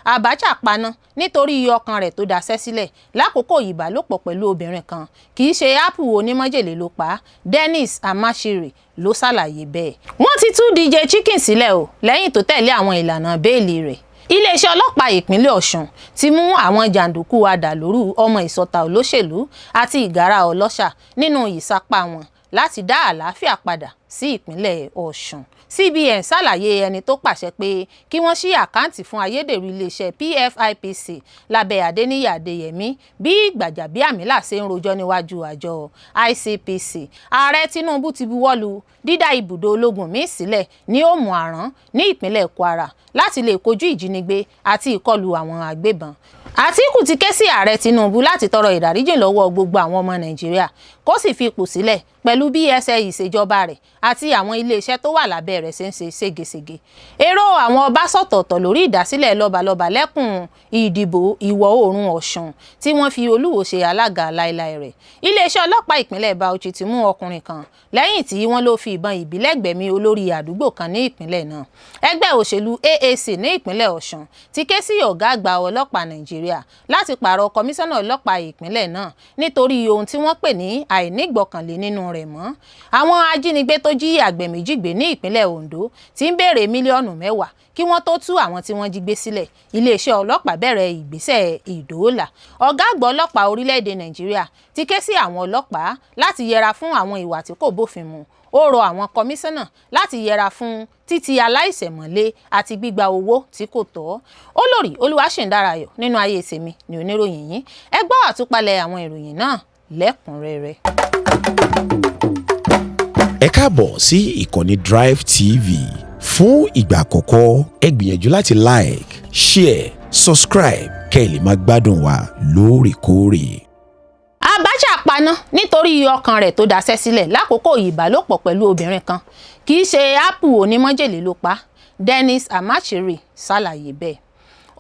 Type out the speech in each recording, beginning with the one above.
Abacha paná nítorí ọkàn rẹ̀ tó daṣẹ́ sílẹ̀ lákòókò ìbálòpọ̀ pẹ̀lú obìnrin kan. Kì í ṣe ápù onímọ́jèlé ló pa á. Dennis Amachiri ló ṣàlàyé bẹ́ẹ̀. Wọ́n ti tú DJ Chicken sílẹ̀ o lẹ́yìn tó tẹ̀lé àwọn ìlànà béèlì rẹ̀. Iléeṣẹ́ ọlọ́pàá ìpínlẹ̀ Ọ̀ṣun ti mú àwọn jàǹdùkú adàlúrú ọmọ ìsọta olóṣèlú àti ìgárá ọlọ́ṣà nínú ìsapá wọn láti dá àlàáfíà padà sí ìpínlẹ̀ Ọ̀ṣun. CBN ṣàlàyé ẹni tó pàṣẹ pé kí wọ́n ṣí àkáǹtì fún ayédèrú iléeṣẹ́ PFIPC lábẹ́ Adéníyì Adéyẹmí bí Gbajabiamila ṣe ń rojọ́ níwájú àjọ ICPC. Ààrẹ Tinubu ti buwọ́lu dídá ibùdó ológun míì sílẹ̀ ní Òmù-àrán ní ìpínlẹ̀ Kwara láti lè kojú ìjínigbé àti ìkọlù àwọn agbébọn. Àtíkù ti ké sí ààrẹ Tinubu láti tọrọ ìdáríjì lọ́wọ́ gbogbo àwọn ọmọ Nàìjíríà kó sì fi ipò sílẹ̀ pẹ̀lú bí ẹsẹ̀ ìṣèjọba rẹ̀ àti àwọn iléeṣẹ́ tó wà lábẹ́ rẹ̀ ṣe ń ṣe ségesège. Èrò àwọn ọba sọ̀tọ̀ọ̀tọ̀ lórí ìdásílẹ̀ lọ́balọ́ba lẹ́kùn ìdìbò ìwọ̀ oòrùn Ọ̀ṣun tí wọ́n fi Olúwo ṣe alága láéláé rẹ̀. Iléeṣẹ́ ọlọ́pàá ìpínlẹ̀ Bauchi ti mú ọkùnrin kan lẹ́yìn tí wọ́n ló fi ìbọn ìbílẹ̀ gbẹ̀mí olórí àdúgbò kan ní ìpínlẹ̀ náà. Ẹgbẹ́ òṣèlú AAC ní ìpínlẹ̀ Ọ̀ṣun ti ké sí ọ̀gá àgbà ọlọ́pàá Nàìjíríà láti pààrọ̀ kọmíṣánná ọlọ́pàá ìpínlẹ̀ náà nítorí ohun tí wọ́n pè ní àìnígbọ̀kànlé nínú rẹ̀ mọ́. Àwọn ajínigbé tó jí àgbẹ̀ méjì gbé ní ìpínlẹ̀ Ondo ti ń béèrè mílíọ̀nù 10 kí wọ́n tó tú àwọn tí wọ́n jí gbé sílẹ̀. Iléeṣẹ́ ọlọ́pàá bẹ̀rẹ̀ ìgbésẹ̀ ìdóòlà. Ọ̀gá àgbà ọlọ́pàá orílẹ̀-èdè Nàìjíríà ti ké sí àwọn ọlọ́pàá láti yẹra fún àwọn ìwà tí kò bófin mu. Ó rọ àwọn kọmíṣánná láti yẹra fún títì aláìṣẹ̀ mọ́lé àti gbígba owó tí kò tọ́. Olórí Olúwaṣìndárayọ̀ nínú Ayé Tèmi ni oníròyìn yín. Ẹ gbọ́ àtúpalẹ̀ àwọn ìròyìn náà lẹ́kùnrẹ́rẹ́. Ẹ káàbọ̀ sí ìkànnì Drive TV. Fún ìgbà àkọ́kọ́ ẹ gbìyànjú láti like, share, subscribe kẹ́ ẹ lè máa gbádùn wa lóòrèkóòrè. Abacha paná nítorí ọkàn rẹ̀ tó daṣẹ́ sílẹ̀ lákòókò ìbálòpọ̀ pẹ̀lú obìnrin kan. Kì í ṣe ápù onímọ́jèlé ló pa á. Dennis Amachiri ṣàlàyé bẹ́ẹ̀.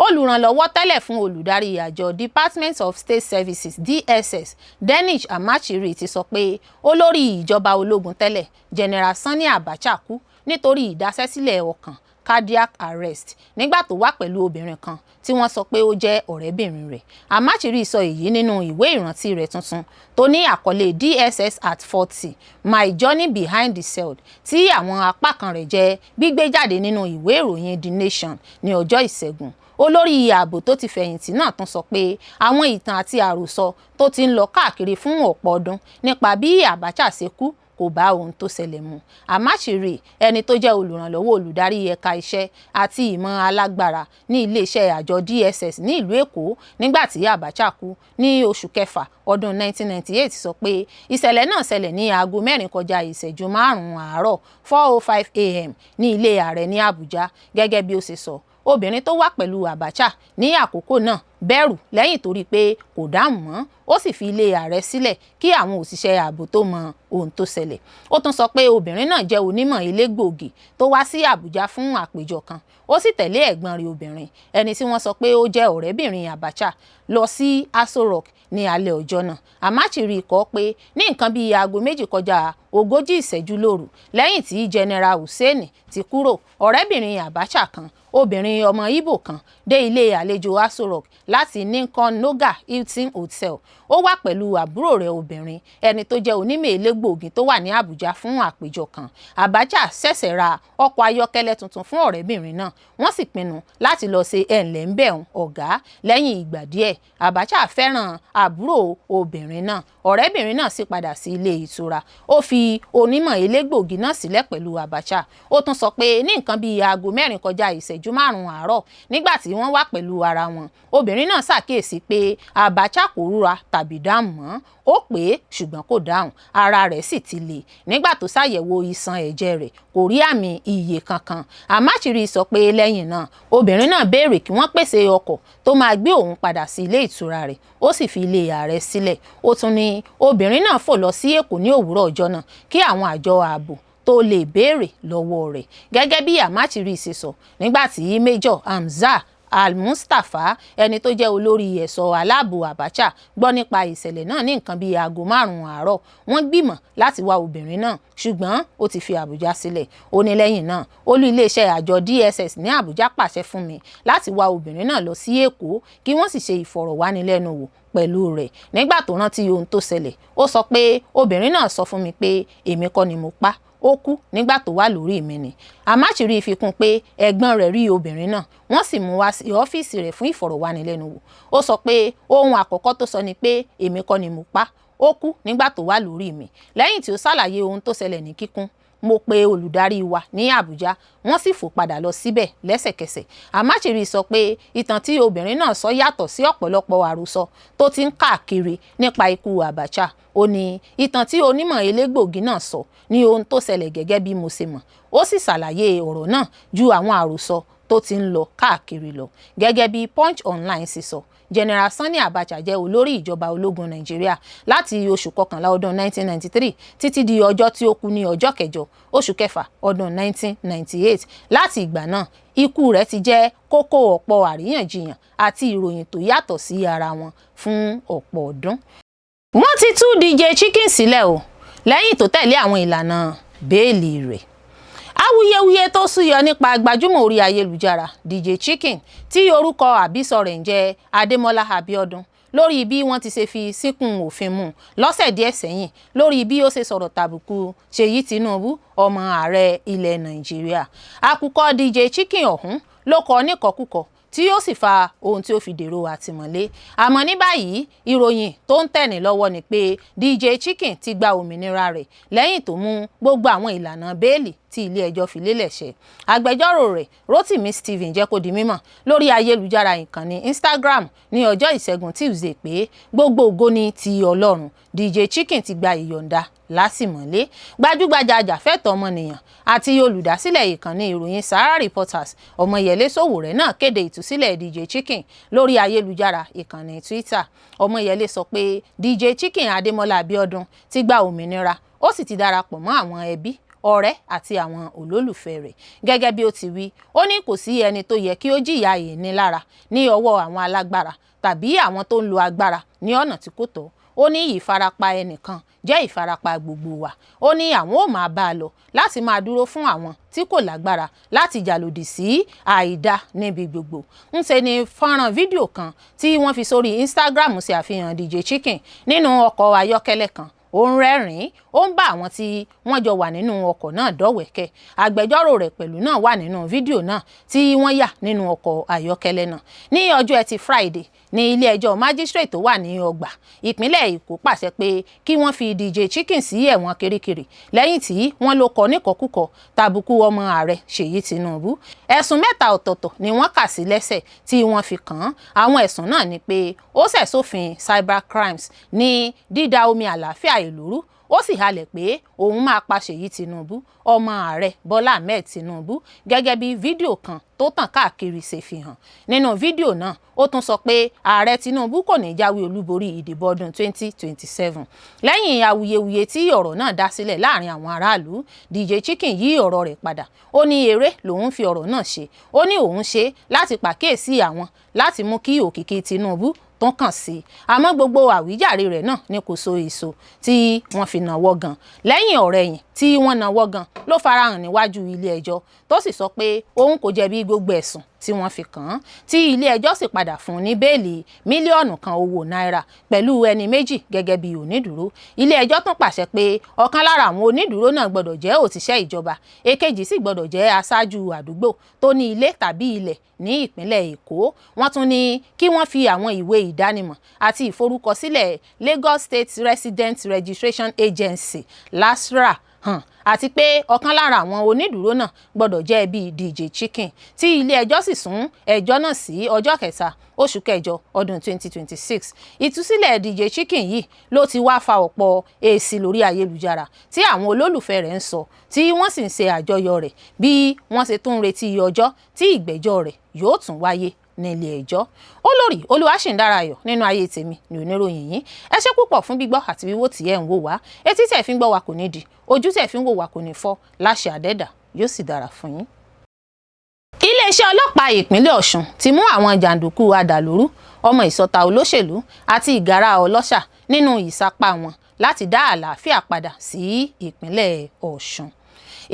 Olùrànlọ́wọ́ tẹ́lẹ̀ fún olùdarí àjọ Department of State Services DSS Dennis Amachiri ti sọ pé olórí ìjọba ológun tẹ́lẹ̀ General Sani Abacha kú nítorí ìdaṣẹ́sílẹ̀ ọkàn cardiac arrest nígbà tó wà pẹ̀lú obìnrin kan tí wọ́n sọ pé ó jẹ́ ọ̀rẹ́bìnrin rẹ̀. Amachiri sọ èyí nínú ìwé ìrántí rẹ̀ tuntun tó ní àkọlé DSS at 40 My Journey Behind the Cell tí àwọn apá kan rẹ̀ jẹ́ gbígbé jáde nínú ìwé ìròyìn The Nation ní ọjọ́ Ìṣẹ́gun. Olórí ààbò tó ti fẹ̀yìntì náà tún sọ pé àwọn ìtàn àti àròsọ tó ti ń lọ káàkiri fún ọ̀pọ̀ ọdún nípa bí Abacha ṣe kú kò bá ohun tó ṣẹlẹ̀ mu. Amachiri ẹni tó jẹ́ olùrànlọ́wọ́ olùdarí ẹ̀ka iṣẹ́ àti ìmọ̀ alágbára ní iléeṣẹ́ àjọ DSS ní ìlú Èkó nígbà tí Abacha kú ní oṣù kẹfà ọdún 1998 sọ pé ìṣẹ̀lẹ̀ náà ṣẹlẹ̀ ní aago 4 kọjá ìṣẹ́jú 5 àárọ̀ 4:05 AM ní ilé ààrẹ ní Àbújá. Gẹ́gẹ́ bí ó ṣe sọ, obìnrin tó wà pẹ̀lú Abacha ní àkókò náà bẹ̀rù lẹ́yìn tó rí pé kò dáhùn mọ́. Ó sì fi ilé ààrẹ sílẹ̀ kí àwọn òṣìṣẹ́ ààbò tó mọ ohun tó ṣẹlẹ̀. Ó tún sọ pé obìnrin náà jẹ́ onímọ̀ elégbòogi tó wá sí Àbújá fún àpéjọ kan. Ó sì tẹ̀lé ẹ̀gbọ́n rẹ̀ obìnrin ẹni tí wọ́n sọ pé ó jẹ́ ọ̀rẹ́bìnrin Abacha lọ sí Aso Rock ní alẹ́ ọjọ́ náà. Amachiri kọ pé ní nǹkan bíi aago 2 kọjá 40 ìṣẹ́jú lóru lẹ́yìn tí General Hussein ti kúrò, ọ̀rẹ́bìnrin Abacha kan obìnrin ọmọ Ìgbò kan dé ilé àlejò Aso Rock láti Lincoln Noga Hilton Hotel. Ó wà pẹ̀lú àbúrò rẹ̀ obìnrin ẹni tó jẹ́ onímọ̀ elégbòogi tó wà ní Àbújá fún àpéjọ kan. Abacha ṣẹ̀ṣẹ̀ ra ọkọ̀ ayọ́kẹ́lẹ́ tuntun fún ọ̀rẹ́bìnrin náà. Wọ́n sì pinnu láti lọ ṣe ẹ̀ńlẹ́ńbẹ̀hún ọ̀gá. Lẹ́yìn ìgbà díẹ̀ Abacha fẹ́ràn àbúrò obìnrin náà. Ọ̀rẹ́bìnrin náà sì padà sí ilé ìtura. Ó fi onímọ̀ elégbòogi náà sílẹ̀ pẹ̀lú Abacha. Ó tún sọ pé ní nǹkan bíi aago 4 kọjá ìṣẹ́jú 5 àárọ̀ nígbà tí wọ́n wà pẹ̀lú ara wọn, obìnrin náà ṣàkíyèsí pé Abacha kò rúra tàbí dáhùn mọ́. Ó pè é ṣùgbọ́n kò dáhùn, ara rẹ̀ sì ti le. Nígbà tó ṣàyẹ̀wò ìṣàn ẹ̀jẹ̀ rẹ̀ kò rí àmì ìyè kankan. Amachiri sọ pé lẹ́yìn náà obìnrin náà béèrè kí wọ́n pèsè ọkọ̀ tó máa gbé òun padà sí ilé ìtura rẹ̀. Ó sì fi ilé ààrẹ sílẹ̀. Ó tún ní obìnrin náà fò lọ sí Èkó ní òwúrọ̀ ọjọ́ náà kí àwọn àjọ ààbò tó lè béèrè lọ́wọ́ rẹ̀. Gẹ́gẹ́ bí Amachiri ṣe sọ, nígbà tí Major Hamza Al-Mustapha ẹni tó jẹ́ olórí ẹ̀ṣọ́ aláàbò Abacha gbọ́ nípa ìṣẹ̀lẹ̀ náà ní nǹkan bíi aago 5 àárọ̀. Wọ́n gbìmọ̀ láti wá obìnrin náà ṣùgbọ́n ó ti fi Àbújá sílẹ̀. Ó ní lẹ́yìn náà olú iléeṣẹ́ àjọ DSS ní Àbújá pàṣẹ fún mi láti wá obìnrin náà lọ sí Èkó kí wọ́n sì ṣe ìfọ̀rọ̀wánilẹ́nuwò pẹ̀lú rẹ̀. Nígbà tó rántí ohun tó ṣẹlẹ̀ ó sọ pé obìnrin náà sọ fún mi pé èmi kọ́ ni mo pa, ó kú nígbà tó wà lórí mi ni. Amachiri fi kún pé ẹ̀gbọ́n rẹ̀ rí obìnrin náà wọ́n sì mú wá sí ọ́fíìsì rẹ̀ fún ìfọ̀rọ̀wánilẹ́nuwò. Ó sọ pé ohun àkọ́kọ́ tó sọ ni pé èmi kọ́ ni mo pa, ó kú nígbà tó wà lórí mi. Lẹ́yìn tí ó ṣàlàyé ohun tó ṣẹlẹ̀ ní kíkún, mo pe olùdarí wa ní Àbújá wọ́n sì fò padà lọ síbẹ̀ lẹ́sẹ̀kẹsẹ̀. Amachiri sọ pé ìtàn tí obìnrin náà sọ yàtọ̀ sí ọ̀pọ̀lọpọ̀ àròsọ tó ti ń káàkiri nípa ikú Abacha. Ó ní ìtàn tí onímọ̀ elégbòogi náà sọ ní ohun tó ṣẹlẹ̀ gẹ́gẹ́ bí mo ṣe mọ̀. Ó sì ṣàlàyé ọ̀rọ̀ náà ju àwọn àròsọ tó ti ń lọ káàkiri lọ. Gẹ́gẹ́ bí Punch Online ṣe sọ, General Sani Abacha jẹ́ olórí ìjọba ológun Nàìjíríà láti oṣù kọkànlá ọdún 1993 títí di ọjọ́ tí ó kú ní ọjọ́ kẹjọ oṣù kẹfà ọdún 1998. Láti ìgbà náà ikú rẹ̀ ti jẹ́ kókó ọ̀pọ̀ àríyànjiyàn àti ìròyìn tó yàtọ̀ sí ara wọn fún ọ̀pọ̀ ọdún. Wọ́n ti tú DJ Chicken sílẹ̀ o lẹ́yìn tó tẹ̀lé àwọn ìlànà bẹ́ẹ̀lì rẹ̀. Awuyewuye tó súyọ nípa gbajúmọ̀ orí ayélujára DJ Chicken tí orúkọ àbísọ rẹ̀ ń jẹ́ Adémọ́lá Abíọ́dún lórí bí wọ́n ti ṣe fi síkùn òfin mú lọ́sẹ̀ díẹ̀ sẹ́yìn lórí bí ó ṣe sọ̀rọ̀ tàbùkù Ṣèyí Tinubu ọmọ ààrẹ ilẹ̀ Nàìjíríà. Àkùkọ DJ Chicken ọ̀hún ló kọ níkọkúkọ tí ó sì fa ohun tí ó fi dèrò àtìmọ́lé. Àmọ́ ní báyìí ìròyìn tó ń tẹ̀ní lọ́wọ́ ni pé DJ Chicken ti gba òmìnira rẹ̀ lẹ́yìn tó mú gbogbo àwọn ìlànà bẹ́ẹ̀lì tí ilé ẹjọ́ fi lélẹ̀ ṣẹ. Agbẹjọ́rò rẹ̀ Rotimi Stephen jẹ́ kó di mímọ̀ lórí ayélujára ìkànnì Instagram ní ọjọ́ Ìṣẹ́gun Tuesday pé gbogbo ògo ni ti Ọlọ́run. DJ Chicken ti gba ìyọ̀ǹda lásìmọ́lé. Gbajúgbajà ajàfẹ́tọ̀ọ́ ọmọnìyàn àti olùdásílẹ̀ ìkànnì ìròyìn Sahara Reporters Ọmọyẹlé Sowore náà kéde ìtúsílẹ̀ DJ Chicken lórí ayélujára ìkànnì Twitter. Ọmọyẹlé sọ pé DJ Chicken Adémọ́lá Abíọ́dún ti gba òmìnira ó sì ti darapọ̀ mọ́ àwọn ẹbí, ọ̀rẹ́ àti àwọn olólùfẹ́ rẹ̀. Gẹ́gẹ́ bí ó ti wí, ó ní kò sí ẹni tó yẹ kí ó jìyà ìnilára ní ọwọ́ àwọn alágbára tàbí àwọn tó ń lo agbára ní ọ̀nà tí kò tọ́. Ó ní ìfarapa ẹnìkan jẹ́ ìfarapa gbogbo wa. Ó ní àwọn ò máa bá a lọ láti máa dúró fún àwọn tí kò lágbára láti jàlòdì sí àìdá níbi gbogbo. Ńṣe ni fọ́nrán fídíò kan tí wọ́n fi sórí Instagram ṣe àfihàn DJ Chicken nínú ọkọ̀ ayọ́kẹ́lẹ́ kan. Ó ń rẹ́rìn-ín, ó ń bá àwọn tí wọ́n jọ wà nínú ọkọ̀ náà dọ́wẹ̀kẹ́. Agbẹjọ́rò rẹ̀ pẹ̀lú náà wà nínú fídíò náà tí wọ́n yà nínú ọkọ̀ ayọ́kẹ́lẹ́ náà. Ní ọjọ́ Ẹtì Friday ní ilé ẹjọ́ májísírèètì tó wà ní Ọgbà ìpínlẹ̀ Èkó pàṣẹ pé kí wọ́n fi DJ Chicken sí ẹ̀wọ̀n Kirikiri lẹ́yìn tí wọ́n ló kọ níkọkúkọ tàbùkù ọmọ ààrẹ Ṣèyí Tinubu. Ẹ̀sùn 3 ọ̀tọ̀ọ̀tọ̀ ni wọ́n kà sí lẹ́sẹ̀ tí wọ́n fi kàn án. Àwọn ẹ̀sùn náà ni pé ó ṣẹ̀ sófin cyber crimes ní dídá omi àlàáfíà ìlú rú. Ó sì halẹ̀ pé òun máa pa Ṣèyí Tinubu ọmọ ààrẹ Bọ́lá Ahmed Tinubu gẹ́gẹ́ bí fídíò kan tó tàn káàkiri ṣe fi hàn. Nínú fídíò náà ó tún sọ pé ààrẹ Tinubu kò ní jáwé olúborí ìdìbò ọdún 2027. Lẹ́yìn awuyewuye tí ọ̀rọ̀ náà dá sílẹ̀ láàrin àwọn aráàlú, DJ Chicken yí ọ̀rọ̀ rẹ̀ padà. Ó ní eré lòun fi ọ̀rọ̀ náà ṣe. Ó ní òun ṣe láti pàkíyèsí àwọn láti mú kí òkìkí Tinubu tó kàn sí. Àmọ́ gbogbo àwíjàre rẹ̀ náà ni kò so èso tí wọ́n fi nawọ́ gan. Lẹ́yìn ọ̀rẹ̀yìn tí wọ́n nawọ́ gan ló farahàn níwájú ilé ẹjọ́ tó sì sọ pé òun kò jẹ̀bi gbogbo ẹ̀sùn tí wọ́n fi kàn án, tí ilé ẹjọ́ sì padà fún ní bẹ́ẹ̀lì mílíọ̀nù kan owó náírà pẹ̀lú ẹni méjì gẹ́gẹ́ bí onídùúró. Ilé ẹjọ́ tún pàṣẹ pé ọ̀kan lára àwọn onídùúró náà gbọ́dọ̀ jẹ́ òṣìṣẹ́ ìjọba, èkejì sì gbọ́dọ̀ jẹ́ aṣáájú àdúgbò tó ní ilé tàbí ilẹ̀ ní ìpínlẹ̀ Èkó. Wọ́n tún ní kí wọ́n fi àwọn ìwé ìdánimọ̀ àti ìforúkọsílẹ̀ Lagos State Resident Registration Agency LASRA hàn àti pé ọ̀kan lára àwọn onídùúró náà gbọ́dọ̀ jẹ́ bíi DJ Chicken, tí ilé ẹjọ́ sì sún ẹjọ́ náà sí ọjọ́ 3 oṣù kẹjọ ọdún 2026. Ìtúsílẹ̀ DJ Chicken yìí ló ti wá fa ọ̀pọ̀ èsì lórí ayélujára tí àwọn olólùfẹ́ rẹ̀ ń sọ tí wọ́n sì ń ṣe àjọyọ̀ rẹ̀ bí wọ́n ṣe tún retí ọjọ́ tí ìgbẹ́jọ́ rẹ̀ yóò tún wáyé nílé ẹjọ́. Olórí Olúwaṣìndáráyọ̀ nínú ayé tèmi ní oníròyìn yìí. Ẹ ṣé púpọ̀ fún gbígbọ́ àti wíwò tí ẹ ń wò wá. Etí tẹ̀ fi ń gbọ́ wa kò ní di, ojú tẹ̀ fi ń wò wá kò ní fọ́. Láṣẹ Àdẹ́dà yóò sì dára fún yín. Ilé iléeṣẹ́ ọlọ́pàá ìpínlẹ̀ Ọ̀ṣun ti mú àwọn jàǹdùkú adàlúrú ọmọ ìsọta olóṣèlú àti ìgárá ọlọ́ṣà nínú ìsapá wọn láti dá àlàáfíà padà sí ìpínlẹ̀ Ọ̀ṣun.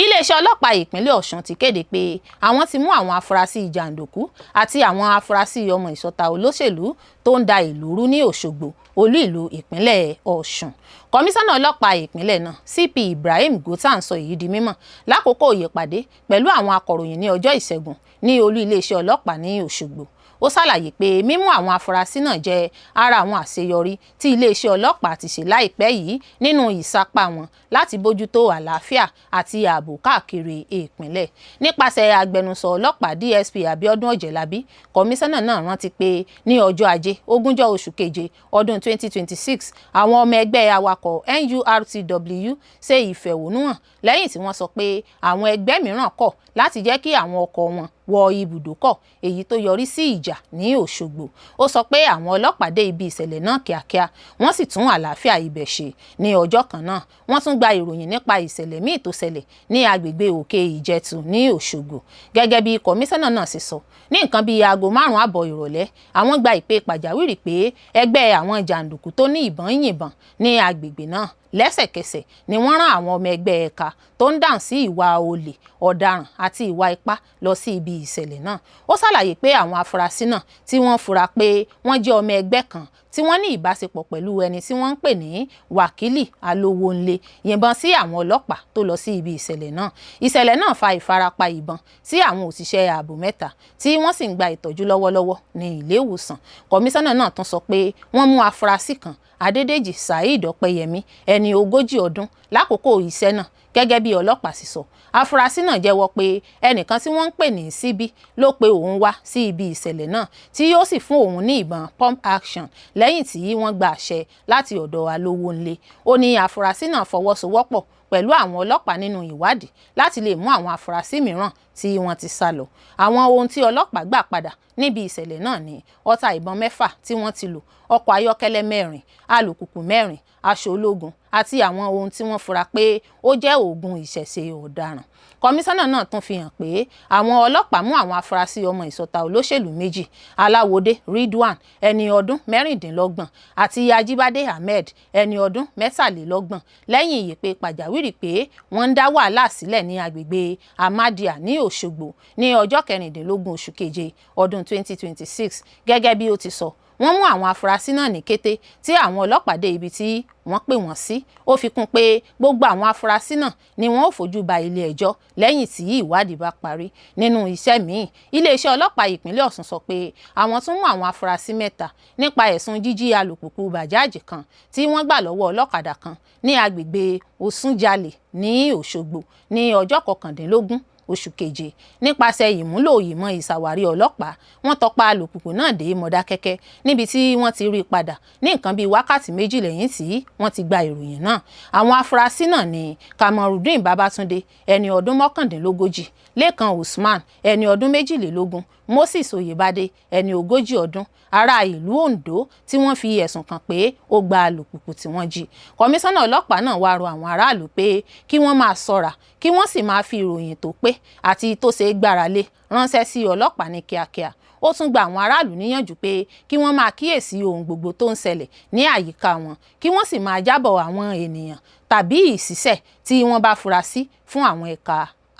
Iléeṣẹ́ ọlọ́pàá ìpínlẹ̀ Ọ̀ṣun ti kéde pé àwọn ti mú àwọn afurasí jàǹdùkú àti àwọn afurasí ọmọ ìsọta olóṣèlú tó ń da ìlú rú ní Òṣogbo, olú ìlú ìpínlẹ̀ Ọ̀ṣun. Kọmíṣánná ọlọ́pàá ìpínlẹ̀ náà CP Ibrahim Guttan sọ èyí di mímọ̀ lákòókò ìpàdé pẹ̀lú àwọn akọ̀ròyìn ní ọjọ́ Ìṣẹ́gun ní olú iléeṣẹ́ ọlọ́pàá ní Òṣogbo. Ó ṣàlàyé pé mímú àwọn afurasí náà jẹ́ ara àwọn àṣeyọrí tí iléeṣẹ́ ọlọ́pàá ti ṣe láìpẹ́ yìí nínú ìsapá wọn láti bójútó àlàáfíà àti ààbò káàkiri ìpínlẹ̀. Nípasẹ̀ agbẹnusọ ọlọ́pàá DSP Abiodun Ojelabi, kọmíṣánná náà rántí pé ní ọjọ́ Ajé 20 oṣù keje ọdún 2026 àwọn ọmọ ẹgbẹ́ awakọ̀ NURTW ṣe ìfẹ̀hónúhàn lẹ́yìn tí wọ́n sọ pé àwọn ẹgbẹ́ mìíràn kọ̀ láti jẹ́ kí àwọn ọkọ̀ wọn wọ ibùdókọ̀, èyí tó yọrí sí ìjà ní Òṣogbo. Ó sọ pé àwọn ọlọ́pàá dé ibi ìṣẹ̀lẹ̀ náà kíákíá wọ́n sì tún àlàáfíà ibẹ̀ ṣe. Ní ọjọ́ kan náà wọ́n tún gba ìròyìn nípa ìṣẹ̀lẹ̀ míì tó ṣẹlẹ̀ ní agbègbè Òkè Ìjẹ̀tù ní Òṣogbo. Gẹ́gẹ́ bí kọmíṣánná náà ṣe sọ, ní nǹkan bíi aago 5 àbọ̀ ìrọ̀lẹ́ àwọn gba ìpè pàjáwìrì pé ẹgbẹ́ àwọn jàǹdùkú tó ní ìbọn yìnbọn ní agbègbè náà. Lẹ́sẹ̀kẹsẹ̀ ni wọ́n rán àwọn ọmọ ẹgbẹ́ ẹ̀ka tó ń dáhùn sí ìwà olè, ọ̀daràn àti ìwà ipá lọ sí ibi ìṣẹ̀lẹ̀ náà. Ó ṣàlàyé pé àwọn afurasí náà tí wọ́n fura pé wọ́n jẹ́ ọmọ ẹgbẹ́ kan tí wọ́n ní ìbáṣepọ̀ pẹ̀lú ẹni tí wọ́n ń pè ní Wákìlì Alówónlé yìnbọn sí àwọn ọlọ́pàá tó lọ sí ibi ìṣẹ̀lẹ̀ náà. Ìṣẹ̀lẹ̀ náà fa ìfarapa ìbọn sí àwọn òṣìṣẹ́ ààbò 3 tí wọ́n sì ń gba ìtọ́jú lọ́wọ́lọ́wọ́ ní ilé ìwòsàn. Kọmíṣánná náà tún sọ pé wọ́n mú afurasí kan, Adédèjì Saheed Ọpẹ́yẹmí, ẹni 40 ọdún lákòókò iṣẹ́ náà. Gẹ́gẹ́ bí ọlọ́pàá sì sọ, afurasí náà jẹ́wọ́ pé ẹnìkan tí wọ́n ń pè ní Síbí ló pe òun wá sí ibi ìṣẹ̀lẹ̀ náà tí yóò sì fún òun ní ìbọn pump action lẹ́yìn tí wọ́n gba àṣẹ láti ọ̀dọ̀ Alówónlé. Ó ní afurasí náà fọwọ́sowọ́pọ̀ pẹ̀lú àwọn ọlọ́pàá nínú ìwádìí láti lè mú àwọn afurasí mìíràn tí wọ́n ti sá lọ. Àwọn ohun tí ọlọ́pàá gbà padà níbi ìṣẹ̀lẹ̀ náà ní ọta ìbọn 6 tí wọ́n ti lò, ọkọ̀ ayọ́kẹ́lẹ́ 4, alùpùpù 4, aṣọ ológun àti àwọn ohun tí wọ́n fura pé ó jẹ́ oògùn ìṣẹ̀ṣe ọ̀daràn. Kọmíṣánná náà tún fi hàn pé àwọn ọlọ́pàá mú àwọn afurasí ọmọ ìsọta olóṣèlú 2, Aláwọdé Ridwan, ẹni ọdún 26, àti Ajíbádé Ahmed, ẹni ọdún 23, lẹ́yìn ìpè pàjáwìrì pé wọ́n ń dá wàhálà sílẹ̀ ní agbègbè Amadia ní Òṣogbo ní ọjọ́ 16 oṣù keje ọdún 2026. Gẹ́gẹ́ bí ó ti sọ, wọ́n mú àwọn afurasí náà ní kété tí àwọn ọlọ́pàá dé ibi tí wọ́n pè wọ́n sí. Ó fi kún pé gbogbo àwọn afurasí náà ni wọ́n ó fojú ba ilé ẹjọ́ lẹ́yìn tí ìwádìí bá parí. Nínú iṣẹ́ míì, iléeṣẹ́ ọlọ́pàá ìpínlẹ̀ Ọ̀ṣun sọ pé àwọn tún mú àwọn afurasí 3 nípa ẹ̀sùn jíjí alùpùpù bàjáàjì kan tí wọ́n gbà lọ́wọ́ ọlọ́kadà kan ní agbègbè Òsúnjalè ní Òṣogbo ní ọjọ́ 19 oṣù keje. Nípasẹ̀ ìmúlò ìmọ̀ ìṣàwárí ọlọ́pàá, wọ́n tọpa alùpùpù náà dé Mọdákẹ́kẹ́ níbi tí wọ́n ti rí padà ní nǹkan bíi wákàtí 2 lẹ́yìn tí wọ́n ti gba ìròyìn náà. Àwọn afurasí náà ní Kamarudeen Babatunde, ẹni ọdún 39, Lékan Usman, ẹni ọdún 22, Moses Oyèbádé, ẹni 40 ọdún, ará ìlú Ondo tí wọ́n fi ẹ̀sùn kàn pé ó gba alùpùpù tí wọ́n jí. Kọmíṣánná ọlọ́pàá náà wá rọ àwọn aráàlú pé kí wọ́n máa ṣọ́ra, kí wọ́n sì máa fi ìròyìn tó pé àti tó ṣe é gbára lé ránṣẹ́ sí ọlọ́pàá ní kíákíá. Ó tún gba àwọn aráàlú níyànjú pé kí wọ́n máa kíyèsí ohun gbogbo tó ń ṣẹlẹ̀ ní àyíká wọn, kí wọ́n sì máa jábọ̀ àwọn ènìyàn tàbí ìṣísẹ̀ tí wọ́n bá fura sí fún àwọn ẹ̀ka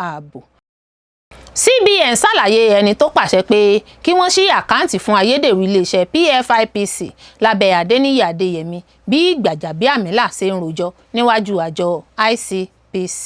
ààbò. CBN ṣàlàyé ẹni tó pàṣẹ pé kí wọ́n ṣí àkáǹtì fún ayédèrú iléeṣẹ́ PFIPC lábẹ́ Adéníyì Adéyẹmí bí Gbajabiamila ṣe ń rojọ́ níwájú àjọ ICPC.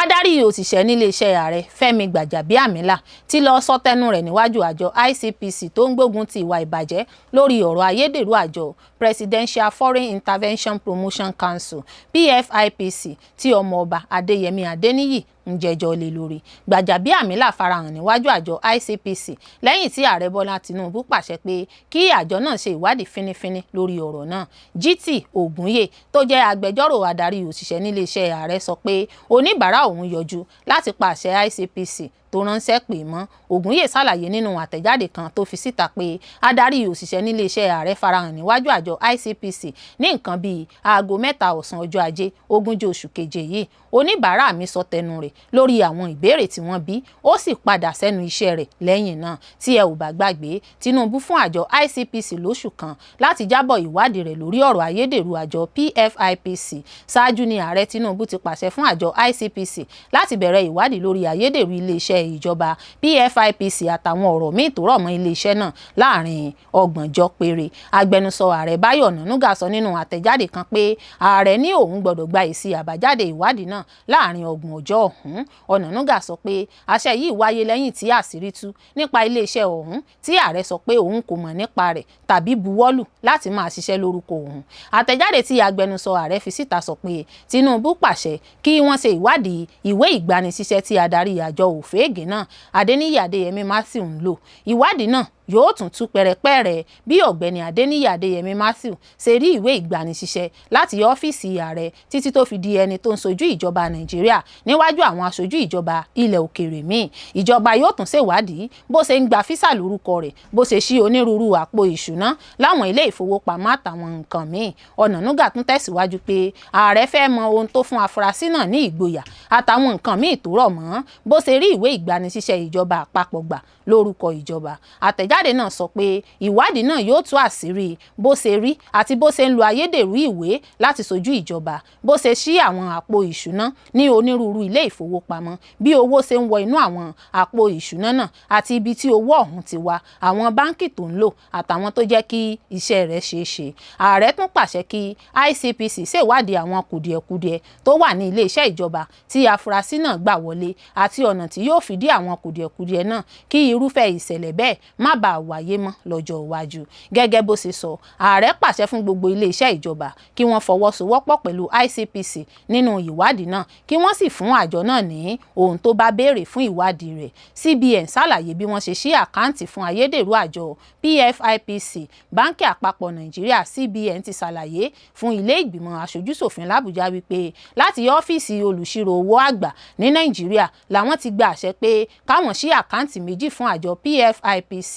Adarí òṣìṣẹ́ níléeṣẹ́ ààrẹ Fẹ́mi Gbajabiamila ti lọ sọ tẹnu rẹ̀ níwájú àjọ ICPC tó ń gbógun ti ìwà ìbàjẹ́ lórí ọ̀rọ̀ ayédèrú àjọ Presidential Foreign Intervention Promotion Council PFIPC tí ọmọọba Adéyẹmí Adéníyì ń jẹjọ́ lé lórí. Gbajabiamila farahàn níwájú àjọ ICPC lẹ́yìn tí ààrẹ Bọ́lá Tinubu pàṣẹ pé kí àjọ náà ṣe ìwádìí fínífíní lórí ọ̀rọ̀ náà. GT Ògúnyè tó jẹ́ agbẹjọ́rò adarí òṣìṣẹ́ níléeṣẹ́ ààrẹ sọ pé oníbàárà òun yọjú láti pa àṣẹ ICPC tó ránṣẹ́ pè mọ́. Ògúnyè ṣàlàyé nínú àtẹ̀jáde kan tó fi síta pé adarí òṣìṣẹ́ níléeṣẹ́ ààrẹ farahàn níwájú àjọ ICPC ní nǹkan bíi aago 3 ọ̀sán ọjọ́ ajé 20 oṣù keje yìí. Oníbàárà mi sọ tẹnu rẹ̀ lórí àwọn ìbéèrè tí wọ́n bí, ó sì padà sẹ́nu iṣẹ́ rẹ̀ lẹ́yìn náà. Tí ẹ ò bá gbàgbé, Tinubu fún àjọ ICPC lóṣù kan láti jábọ̀ ìwádìí rẹ̀ lórí ọ̀rọ̀ ayédèrú àjọ PFIPC. Ṣáájú ni ààrẹ Tinubu ti pàṣẹ fún àjọ ICPC láti bẹ̀rẹ̀ ìwádìí lórí ayédèrú iléeṣẹ́ ìjọba PFIPC àtàwọn ọ̀rọ̀ míì tó rọ̀ mọ́ iléeṣẹ́ náà láàrin 30 péré. Agbẹnusọ ààrẹ Báyọ̀ Ọ̀nànúgà sọ nínú àtẹ̀jáde kan pé ààrẹ ní òun gbọ́dọ̀ gba èsì àbájáde ìwádìí náà láàrin 30 ọjọ́ ọ̀hún. Ọ̀nànúgà sọ pé àṣẹ yìí wáyé lẹ́yìn tí àṣírí tú nípa iléeṣẹ́ ọ̀hún tí ààrẹ sọ pé òun kò mọ̀ nípa rẹ̀ tàbí buwọ́lù láti máa ṣiṣẹ́ lórúkọ òun. Àtẹ̀jáde tí agbẹnusọ ààrẹ fi síta sọ pé Tinubu pàṣẹ kí wọ́n ṣe ìwádìí ìwé ìgbanisíṣẹ́ tí adarí àjọ òfégè náà Adéníyì Adéyẹmí Matthew ń lò. Ìwádìí náà yóò tún tú pẹ̀rẹ̀pẹ̀rẹ̀ bí ọ̀gbẹ́ni Adéníyì Adéyẹmí Matthew ṣe rí ìwé ìgbanisíṣẹ́ láti ọ́fíìsì ààrẹ títí tó fi di ẹni tó ń sojú ìjọba Nàìjíríà níwájú àwọn aṣojú ìjọba ilẹ̀ òkèèrè míì. Ìjọba yóò tún ṣèwádìí bó ṣe ń gba físà lórúkọ rẹ̀, bó ṣe ṣí onírúurú àpò ìṣúná láwọn ilé ìfowópamọ́ àtàwọn nǹkan míì. Ọ̀nànúgà tún tẹ̀síwájú pé ààrẹ fẹ́ mọ ohun tó fún afurasí náà ní ìgboyà àtàwọn nǹkan míì tó rọ̀ mọ́ bó ṣe rí ìwé ìgbanisíṣẹ́ ìjọba àpapọ̀ gbà lórúkọ ìjọba. Àtẹ̀jáde náà sọ pé ìwádìí náà yóò tú àṣírí bó ṣe rí àti bó ṣe ń lo ayédèrú ìwé láti sojú ìjọba, bó ṣe ṣí àwọn àpò ìṣúná ní onírúurú ilé ìfowópamọ́, bí owó ṣe ń wọ inú àwọn àpò ìṣúná náà àti ibi tí owó ọ̀hún ti wá, àwọn báńkì tó ń lò àtàwọn tó jẹ́ kí iṣẹ́ rẹ̀ ṣeé ṣe. Ààrẹ tún pàṣẹ kí ICPC ṣèwádìí àwọn kùdìẹ̀kudiẹ tó wà ní iléeṣẹ́ ìjọba tí afurasí náà gbà wọlé àti ọ̀nà tí yóò fi dí àwọn kùdìẹ̀kudiẹ náà kí irúfẹ́ ìṣẹ̀lẹ̀ bẹ́ẹ̀ má bàa wáyé mọ́ lọ́jọ́ iwájú. Gẹ́gẹ́ bó ṣe sọ, ààrẹ pàṣẹ fún gbogbo iléeṣẹ́ ìjọba kí wọ́n fọwọ́sowọ́pọ̀ pẹ̀lú ICPC nínú ìwádìí náà, kí wọ́n sì fún àjọ náà ní ohun tó bá béèrè fún ìwádìí rẹ̀. CBN ṣàlàyé bí wọ́n ṣe ṣí àkáǹtì fún ayédèrú àjọ PFIPC. Báńkì Àpapọ̀ Nàìjíríà CBN ti ṣàlàyé fún ilé ìgbìmọ̀ aṣojúṣòfin l'Àbújá wípé láti ọ́fíìsì olùṣirò owó àgbà ní Nàìjíríà làwọn ti gba àṣẹ pé káwọn ṣí àkáǹtì méjì fún àjọ PFIPC.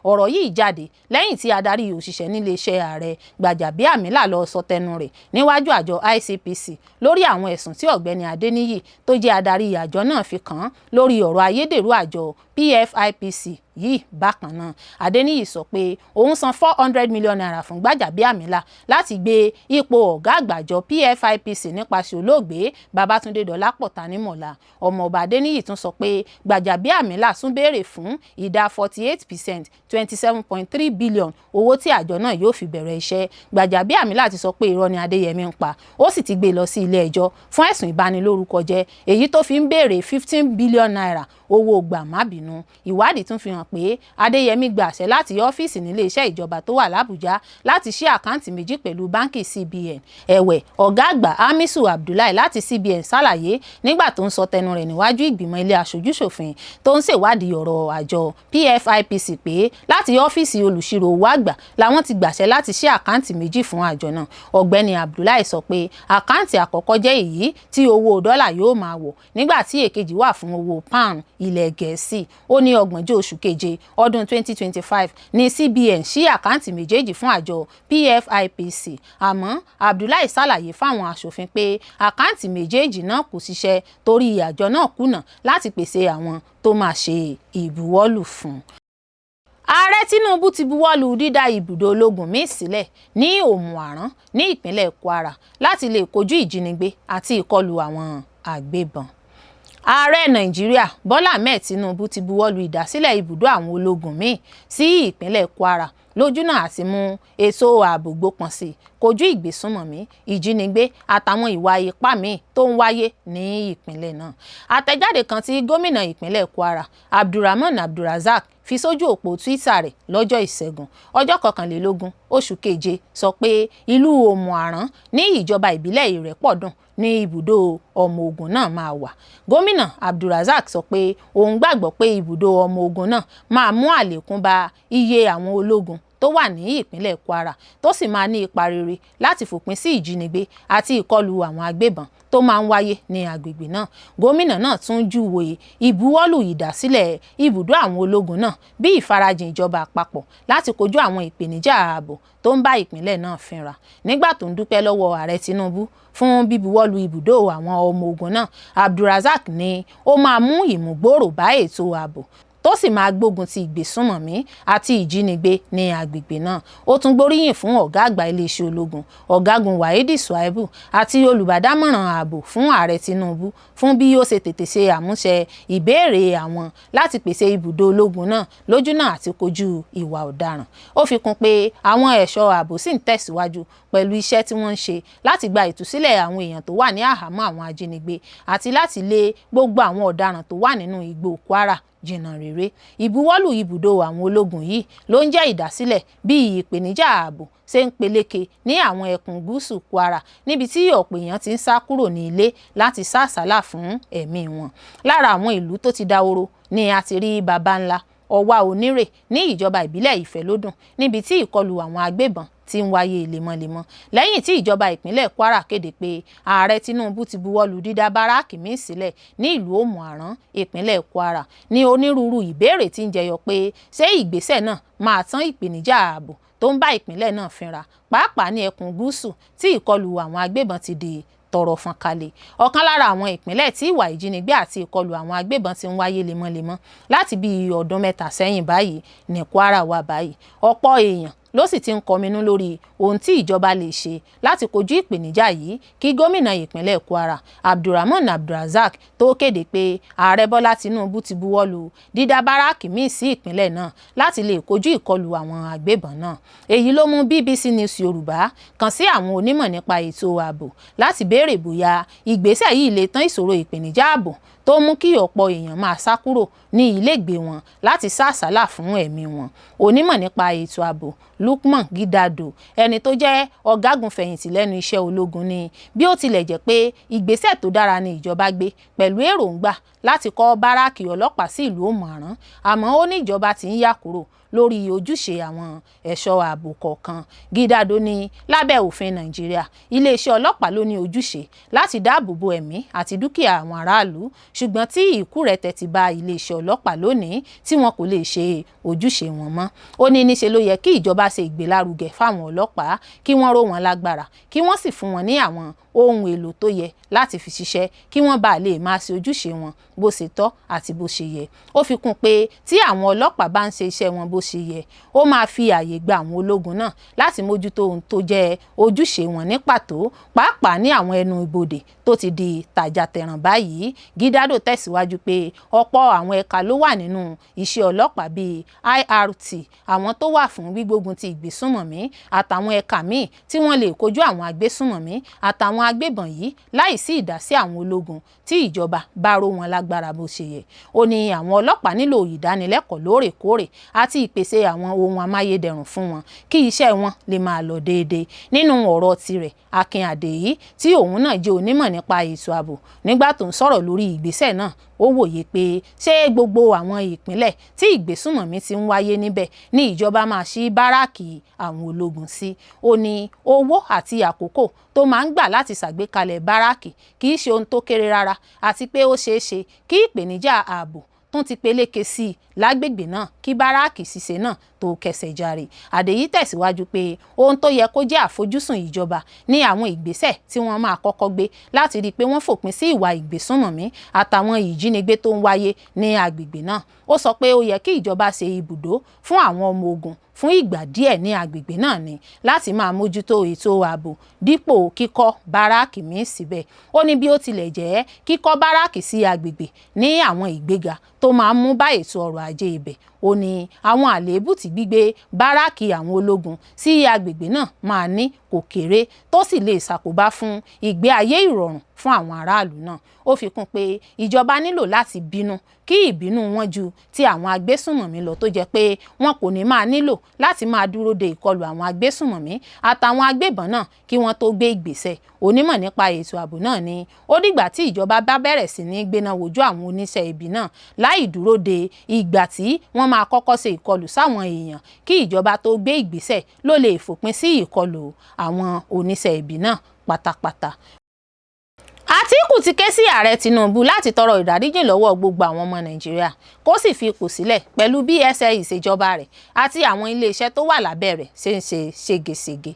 Ọ̀rọ̀ yìí jáde lẹ́yìn tí adarí òṣìṣẹ́ níléeṣẹ́ ààrẹ Gbajabiamila lọ sọ tẹnu rẹ̀ níwájú àjọ ICPC lórí àwọn ẹ̀sùn tí ọ̀gbẹ́ni Adéníyì tó jẹ́ adarí àjọ náà fi kàn án lórí ọ̀rọ̀ ayédèrú àjọ PFIPC yìí. Bákan náà, Adéníyì sọ pé òun san 400 million naira fún Gbajabiamila láti gbé ipò ọ̀gá àgbà àjọ PFIPC nípasẹ̀ olóògbé Babátúndé Dọlápọ̀ Tanímọ̀lá. Ọmọọba Adéníyì tún sọ pé Gbajabiamila tún béèrè fún ìdá 48% 27.3 billion owó tí àjọ náà yóò fi bẹ̀rẹ̀ iṣẹ́. Gbajabiamila ti sọ pé irọ́ ni Adéyẹmí ń pa, ó sì ti gbé lọ sí ilé ẹjọ́ fún ẹ̀sùn ìbanilórúkọjẹ́ èyí tó fi ń béèrè 15 billion naira owó gbàmábìínú. Ìwádìí tún fi hàn pé Adéyẹmí gba àṣẹ láti ọ́fíìsì nílé iṣẹ́ ìjọba tó wà l'Àbújá láti ṣí àkáǹtì méjì pẹ̀lú báńkì CBN. Ẹ̀wẹ̀, ọ̀gá àgbà Hamisu Abdullahi láti CBN ṣàlàyé nígbà tó ń sọ tẹnu rẹ̀ níwájú ìgbìmọ̀ ilé aṣojúṣòfin tó ń ṣèwádìí ọ̀rọ̀ àjọ PFIPC pé láti ọ́fíìsì olùṣirò owó àgbà làwọn ti gbàṣẹ láti ṣí àkáǹtì méjì fún àjọ náà. Ọ̀gbẹ́ni Abdullahi sọ pé àkáǹtì àkọ́kọ́ jẹ́ èyí tí owó dọ́là yóò máa wọ̀ nígbà tí èkejì wà fún owó pound ilẹ̀ Gẹ̀ẹ́sì. Ó ní 30 oṣù keje ọdún 2025 ní CBN ṣí àkáǹtì méjèèjì fún àjọ PFIPC. Àmọ́ Abdullahi ṣàlàyé fáwọn aṣòfin pé àkáǹtì méjèèjì náà kò ṣiṣẹ́ torí àjọ náà kùnà láti pèsè àwọn tó máa ṣe ìbuwọ́lù fún. Ààrẹ Tinubu ti buwọ́lù dídá ibùdó ológun míì sílẹ̀ ní Òmù-àrán ní ìpínlẹ̀ Kwara láti lè kojú ìjínigbé àti ìkọlù àwọn àgbébọn. Ààrẹ Nàìjíríà Bọ́lá Ahmed Tinubu ti buwọ́lù ìdásílẹ̀ ibùdó àwọn ológun míì sí ìpínlẹ̀ Kwara lójúnà àti mú ètò ààbò gbópọn sí i, kojú ìgbésùnmọ̀mí, ìjínigbé àtàwọn ìwà ipá míì tó ń wáyé ní ìpínlẹ̀ náà. Àtẹ̀jáde kan tí gómìnà ìpínlẹ̀ Kwara Abdulrahman Abdulrazak fi sójú òpó Twitter rẹ̀ lọ́jọ́ Ìṣẹ́gun ọjọ́ 21 oṣù keje sọ pé ìlú Òmù-àrán ní ìjọba ìbílẹ̀ Ìrẹ́pọ̀dùn ní ibùdó ọmọ ogun náà máa wà. Gómìnà Abdulrazak sọ pé òun gbàgbọ́ pé ibùdó ọmọ ogun náà máa mú àlékún bá iye àwọn ológun tó wà ní ìpínlẹ̀ Kwara tó sì máa ní ipa rere láti fòpin sí ìjínigbé àti ìkọlù àwọn agbébọn tó máa ń wáyé ní agbègbè náà. Gómìnà náà tún júwe ìbuwọ́lù ìdásílẹ̀ ibùdó àwọn ológun náà bí ìfarajìn ìjọba àpapọ̀ láti kojú àwọn ìpèníjà ààbò tó ń bá ìpínlẹ̀ náà fínra. Nígbà tó ń dúpẹ́ lọ́wọ́ ààrẹ Tinubu fún bíbuwọ́lù ibùdó àwọn ọmọ ogun náà, Abdulrasaq ní ó máa mú ìmúgbòòrò bá ètò ààbò tó sì máa gbógun ti ìgbésùnmọ̀mí àti ìjínigbé ní agbègbè náà. Ó tún gbóríyìn fún ọ̀gá àgbà iléeṣẹ́ ológun ọ̀gágun Wahidi Suaibu àti olùbádámọ̀ràn ààbò fún ààrẹ Tinubu fún bí ó ṣe tètè ṣe àmúṣe ìbéèrè àwọn láti pèsè ibùdó ológun náà lójúnà àti kojú ìwà ọ̀daràn. Ó fi kún pé àwọn ẹ̀ṣọ́ ààbò sì ń tẹ̀síwájú pẹ̀lú iṣẹ́ tí wọ́n ń ṣe láti gba ìtúsílẹ̀ àwọn èèyàn tó wà ní àhámọ́ àwọn ajínigbé àti láti lé gbogbo àwọn ọ̀daràn tó wà nínú igbó Kwara jìnnà rere. Ìbuwọ́lù ibùdó àwọn ológun yìí ló ń jẹ́ ìdásílẹ̀ bí ìpèníjà ààbò ṣe ń peléke ní àwọn ẹkùn gúúsù Kwara níbi tí ọ̀pọ̀ èèyàn ti ń sá kúrò ní ilé láti sá àsálà fún ẹ̀mí wọn. Lára àwọn ìlú tó ti dahoro ni a ti rí Babanla, Ọ̀wá Onírè ní ìjọba ìbílẹ̀ Ìfẹ́lódùn níbi tí ìkọlù àwọn agbébọn tí ń wáyé lemọ́lemọ́ lẹ́yìn tí ìjọba ìpínlẹ̀ Kwara kéde pé ààrẹ Tinubu ti buwọ́lù dídá báràkì míì sílẹ̀ ní ìlú Òmù-àrán ìpínlẹ̀ Kwara. Ní onírúurú ìbéèrè tí ń jẹyọ pé ṣé ìgbésẹ̀ náà máa tán ìpèníjà ààbò tó ń bá ìpínlẹ̀ náà fínra pàápàá ní ẹkùn gúúsù tí ìkọlù àwọn agbébọn ti di tọrọ fọ́n kalẹ̀. Ọ̀kan lára àwọn ìpínlẹ̀ tí ìwà ìjínigbé àti ìkọlù àwọn agbébọn ti ń wáyé lemọ́lemọ́ láti bí ọdún 3 sẹ́yìn báyìí ní Kwara wà báyìí. Ọ̀pọ̀ èèyàn ló sì ti ń kọminú lórí ohun tí ìjọba lè ṣe láti kojú ìpèníjà yìí kí gómìnà ìpínlẹ̀ Kwara Abdulrahman Abdulrasaq tó kéde pé ààrẹ Bọ́lá Tinubu ti buwọ́lù dídá báràkì míì sí ìpínlẹ̀ náà láti lè kojú ìkọlù àwọn agbébọn náà. Èyí ló mú BBC News Yorùbá kàn sí àwọn onímọ̀ nípa ètò ààbò láti béèrè bóyá ìgbésẹ̀ yìí lè tán ìṣòro ìpèníjà ààbò tó mú kí ọ̀pọ̀ èèyàn máa sá kúrò ní ilégbèé wọn láti sá àsálà fún ẹ̀mí wọn. Onímọ̀ nípa ètò ààbò Lukman Gidado, ẹni tó jẹ́ ọ̀gágun fẹ̀yìntì lẹ́nu iṣẹ́ ológun, ní bí ó tilẹ̀ jẹ́ pé ìgbésẹ̀ tó dára ni ìjọba gbé pẹ̀lú èròǹgbà láti kọ́ báràkì ọlọ́pàá sí ìlú Òmù-àrán, àmọ́ ó ní ìjọba ti ń yà kúrò lórí ojúṣe àwọn ẹ̀ṣọ́ ààbò kọ̀ọ̀kan. Gidado ní lábẹ́ òfin Nàìjíríà, iléeṣẹ́ ọlọ́pàá ló ní ojúṣe láti dáàbò bo ẹ̀mí àti dúkìá àwọn aráàlú, ṣùgbọ́n tí ìkúrẹ̀tẹ̀ ti bá iléeṣẹ́ ọlọ́pàá lónìí tí wọn kò lè ṣe ojúṣe wọn mọ́. Ó ní níṣe ló yẹ kí ìjọba ṣe ìgbélárugẹ fáwọn ọlọ́pàá, kí wọ́n ró wọn lágbára, kí wọ́n sì fún wọn ní àwọn ohun èlò tó yẹ láti fi ṣiṣẹ́ kí wọ́n bá lè máa ṣe ojúṣe wọn bó ṣe tọ́ àti bó ṣe yẹ. Ó fi kún pé tí àwọn ọlọ́pàá bá ń ṣe iṣẹ́ wọn bó ṣe yẹ, ó máa fi ààyè gba àwọn ológun náà láti mójútó ohun tó jẹ́ ojúṣe wọn ní pàtó, pàápàá ní àwọn ẹnu ibodè tó ti di tàjàtẹ̀ràn báyìí. Gidado tẹ̀síwájú pé ọ̀pọ̀ àwọn ẹ̀ka ló wà nínú iṣẹ́ ọlọ́pàá bíi IRT, àwọn tó wà fún gbígbógun ti ìgbésùnmọ̀mí, àtàwọn ẹ̀ka míì tí wọ́n lè kojú àwọn agbésùnmọ̀mí àtàwọn agbébọn yìí láìsí ìdásí àwọn ológun tí ìjọba bá ró wọn lágbára bó ṣe yẹ. Ó ní àwọn ọlọ́pàá nílò ìdánilẹ́kọ̀ọ́ lóòrèkóòrè àti ìpèsè àwọn ohun amáyédẹrùn fún wọn kí iṣẹ́ wọn lè máa lọ déédéé. Nínú ọ̀rọ̀ tirẹ̀, Akin Adeyi tí òun náà jẹ́ onímọ̀ nípa ètò ààbò, nígbà tó ń sọ̀rọ̀ lórí ìgbésẹ̀ náà, ó wòye pé ṣé gbogbo àwọn ìpínlẹ̀ tí ìgbésùnmọ̀mí ti ń wáyé níbẹ̀ ní ìjọba máa ṣí báràkì àwọn ológun sí. Ó ní owó àti àkókò tó máa ń gbà láti ṣàgbékalẹ̀ báràkì kì í ṣe ohun tó kéré rárá, àti pé ó ṣeé ṣe kí ìpèníjà ààbò tún ti peléke sí i lágbègbè náà kí báràkì ṣíṣe náà tó kẹsẹ̀ járe. Àdèyí tẹ̀síwájú pé ohun tó yẹ kó jẹ́ àfojúsùn ìjọba ní àwọn ìgbésẹ̀ tí wọ́n máa kọ́kọ́ gbé láti rí i pé wọ́n fòpin sí ìwà ìgbésùnmọ̀mí àtàwọn ìjínigbé tó ń wáyé ní agbègbè náà. Ó sọ pé ó yẹ kí ìjọba ṣe ibùdó fún àwọn ọmọ ogun fún ìgbà díẹ̀ ní agbègbè náà ni láti máa mójútó ètò ààbò dípò kíkọ́ báràkì míì síbẹ̀. Ó ní bí ó tilẹ̀ jẹ́ kíkọ́ báràkì sí agbègbè ní àwọn ìgbéga tó máa ń mú bá ètò ọrọ̀ ajé ibẹ̀, ó ní àwọn àléébù tí gbígbé báràkì àwọn ológun sí agbègbè náà máa ní kò kéré tó sì lè ṣàkóbá fún ìgbé ayé ìrọ̀rùn fún àwọn aráàlú náà. Ó fi kún pé ìjọba nílò láti bínú kí kí ìbínú wọn ju ti àwọn agbésùnmọ̀mí lọ tó jẹ́ pé wọn kò ní máa nílò láti máa dúró de ìkọlù àwọn agbésùnmọ̀mí àtàwọn agbébọn náà kí wọ́n tó gbé ìgbésẹ̀. Onímọ̀ nípa ètò ààbò náà ni ó dìgbà tí ìjọba bá bẹ̀rẹ̀ sí ní gbéná wojú àwọn oníṣẹ́ ibi náà láì dúró de ìgbà tí wọ́n máa kọ́kọ́ ṣe ìkọlù sáwọn èèyàn kí ìjọba tó gbé ìgbésẹ̀ ló lè fòpin sí ìkọlù àwọn oníṣẹ́ ibi náà pátápátá. Àtíkù ti ké sí ààrẹ Tinubu láti tọrọ ìdáríjì lọ́wọ́ gbogbo àwọn ọmọ Nàìjíríà kó sì fi ipò sílẹ̀ pẹ̀lú bí ẹsẹ̀ ìṣèjọba rẹ̀ àti àwọn iléeṣẹ́ tó wà lábẹ́ rẹ̀ ṣe ń ṣe ségesège.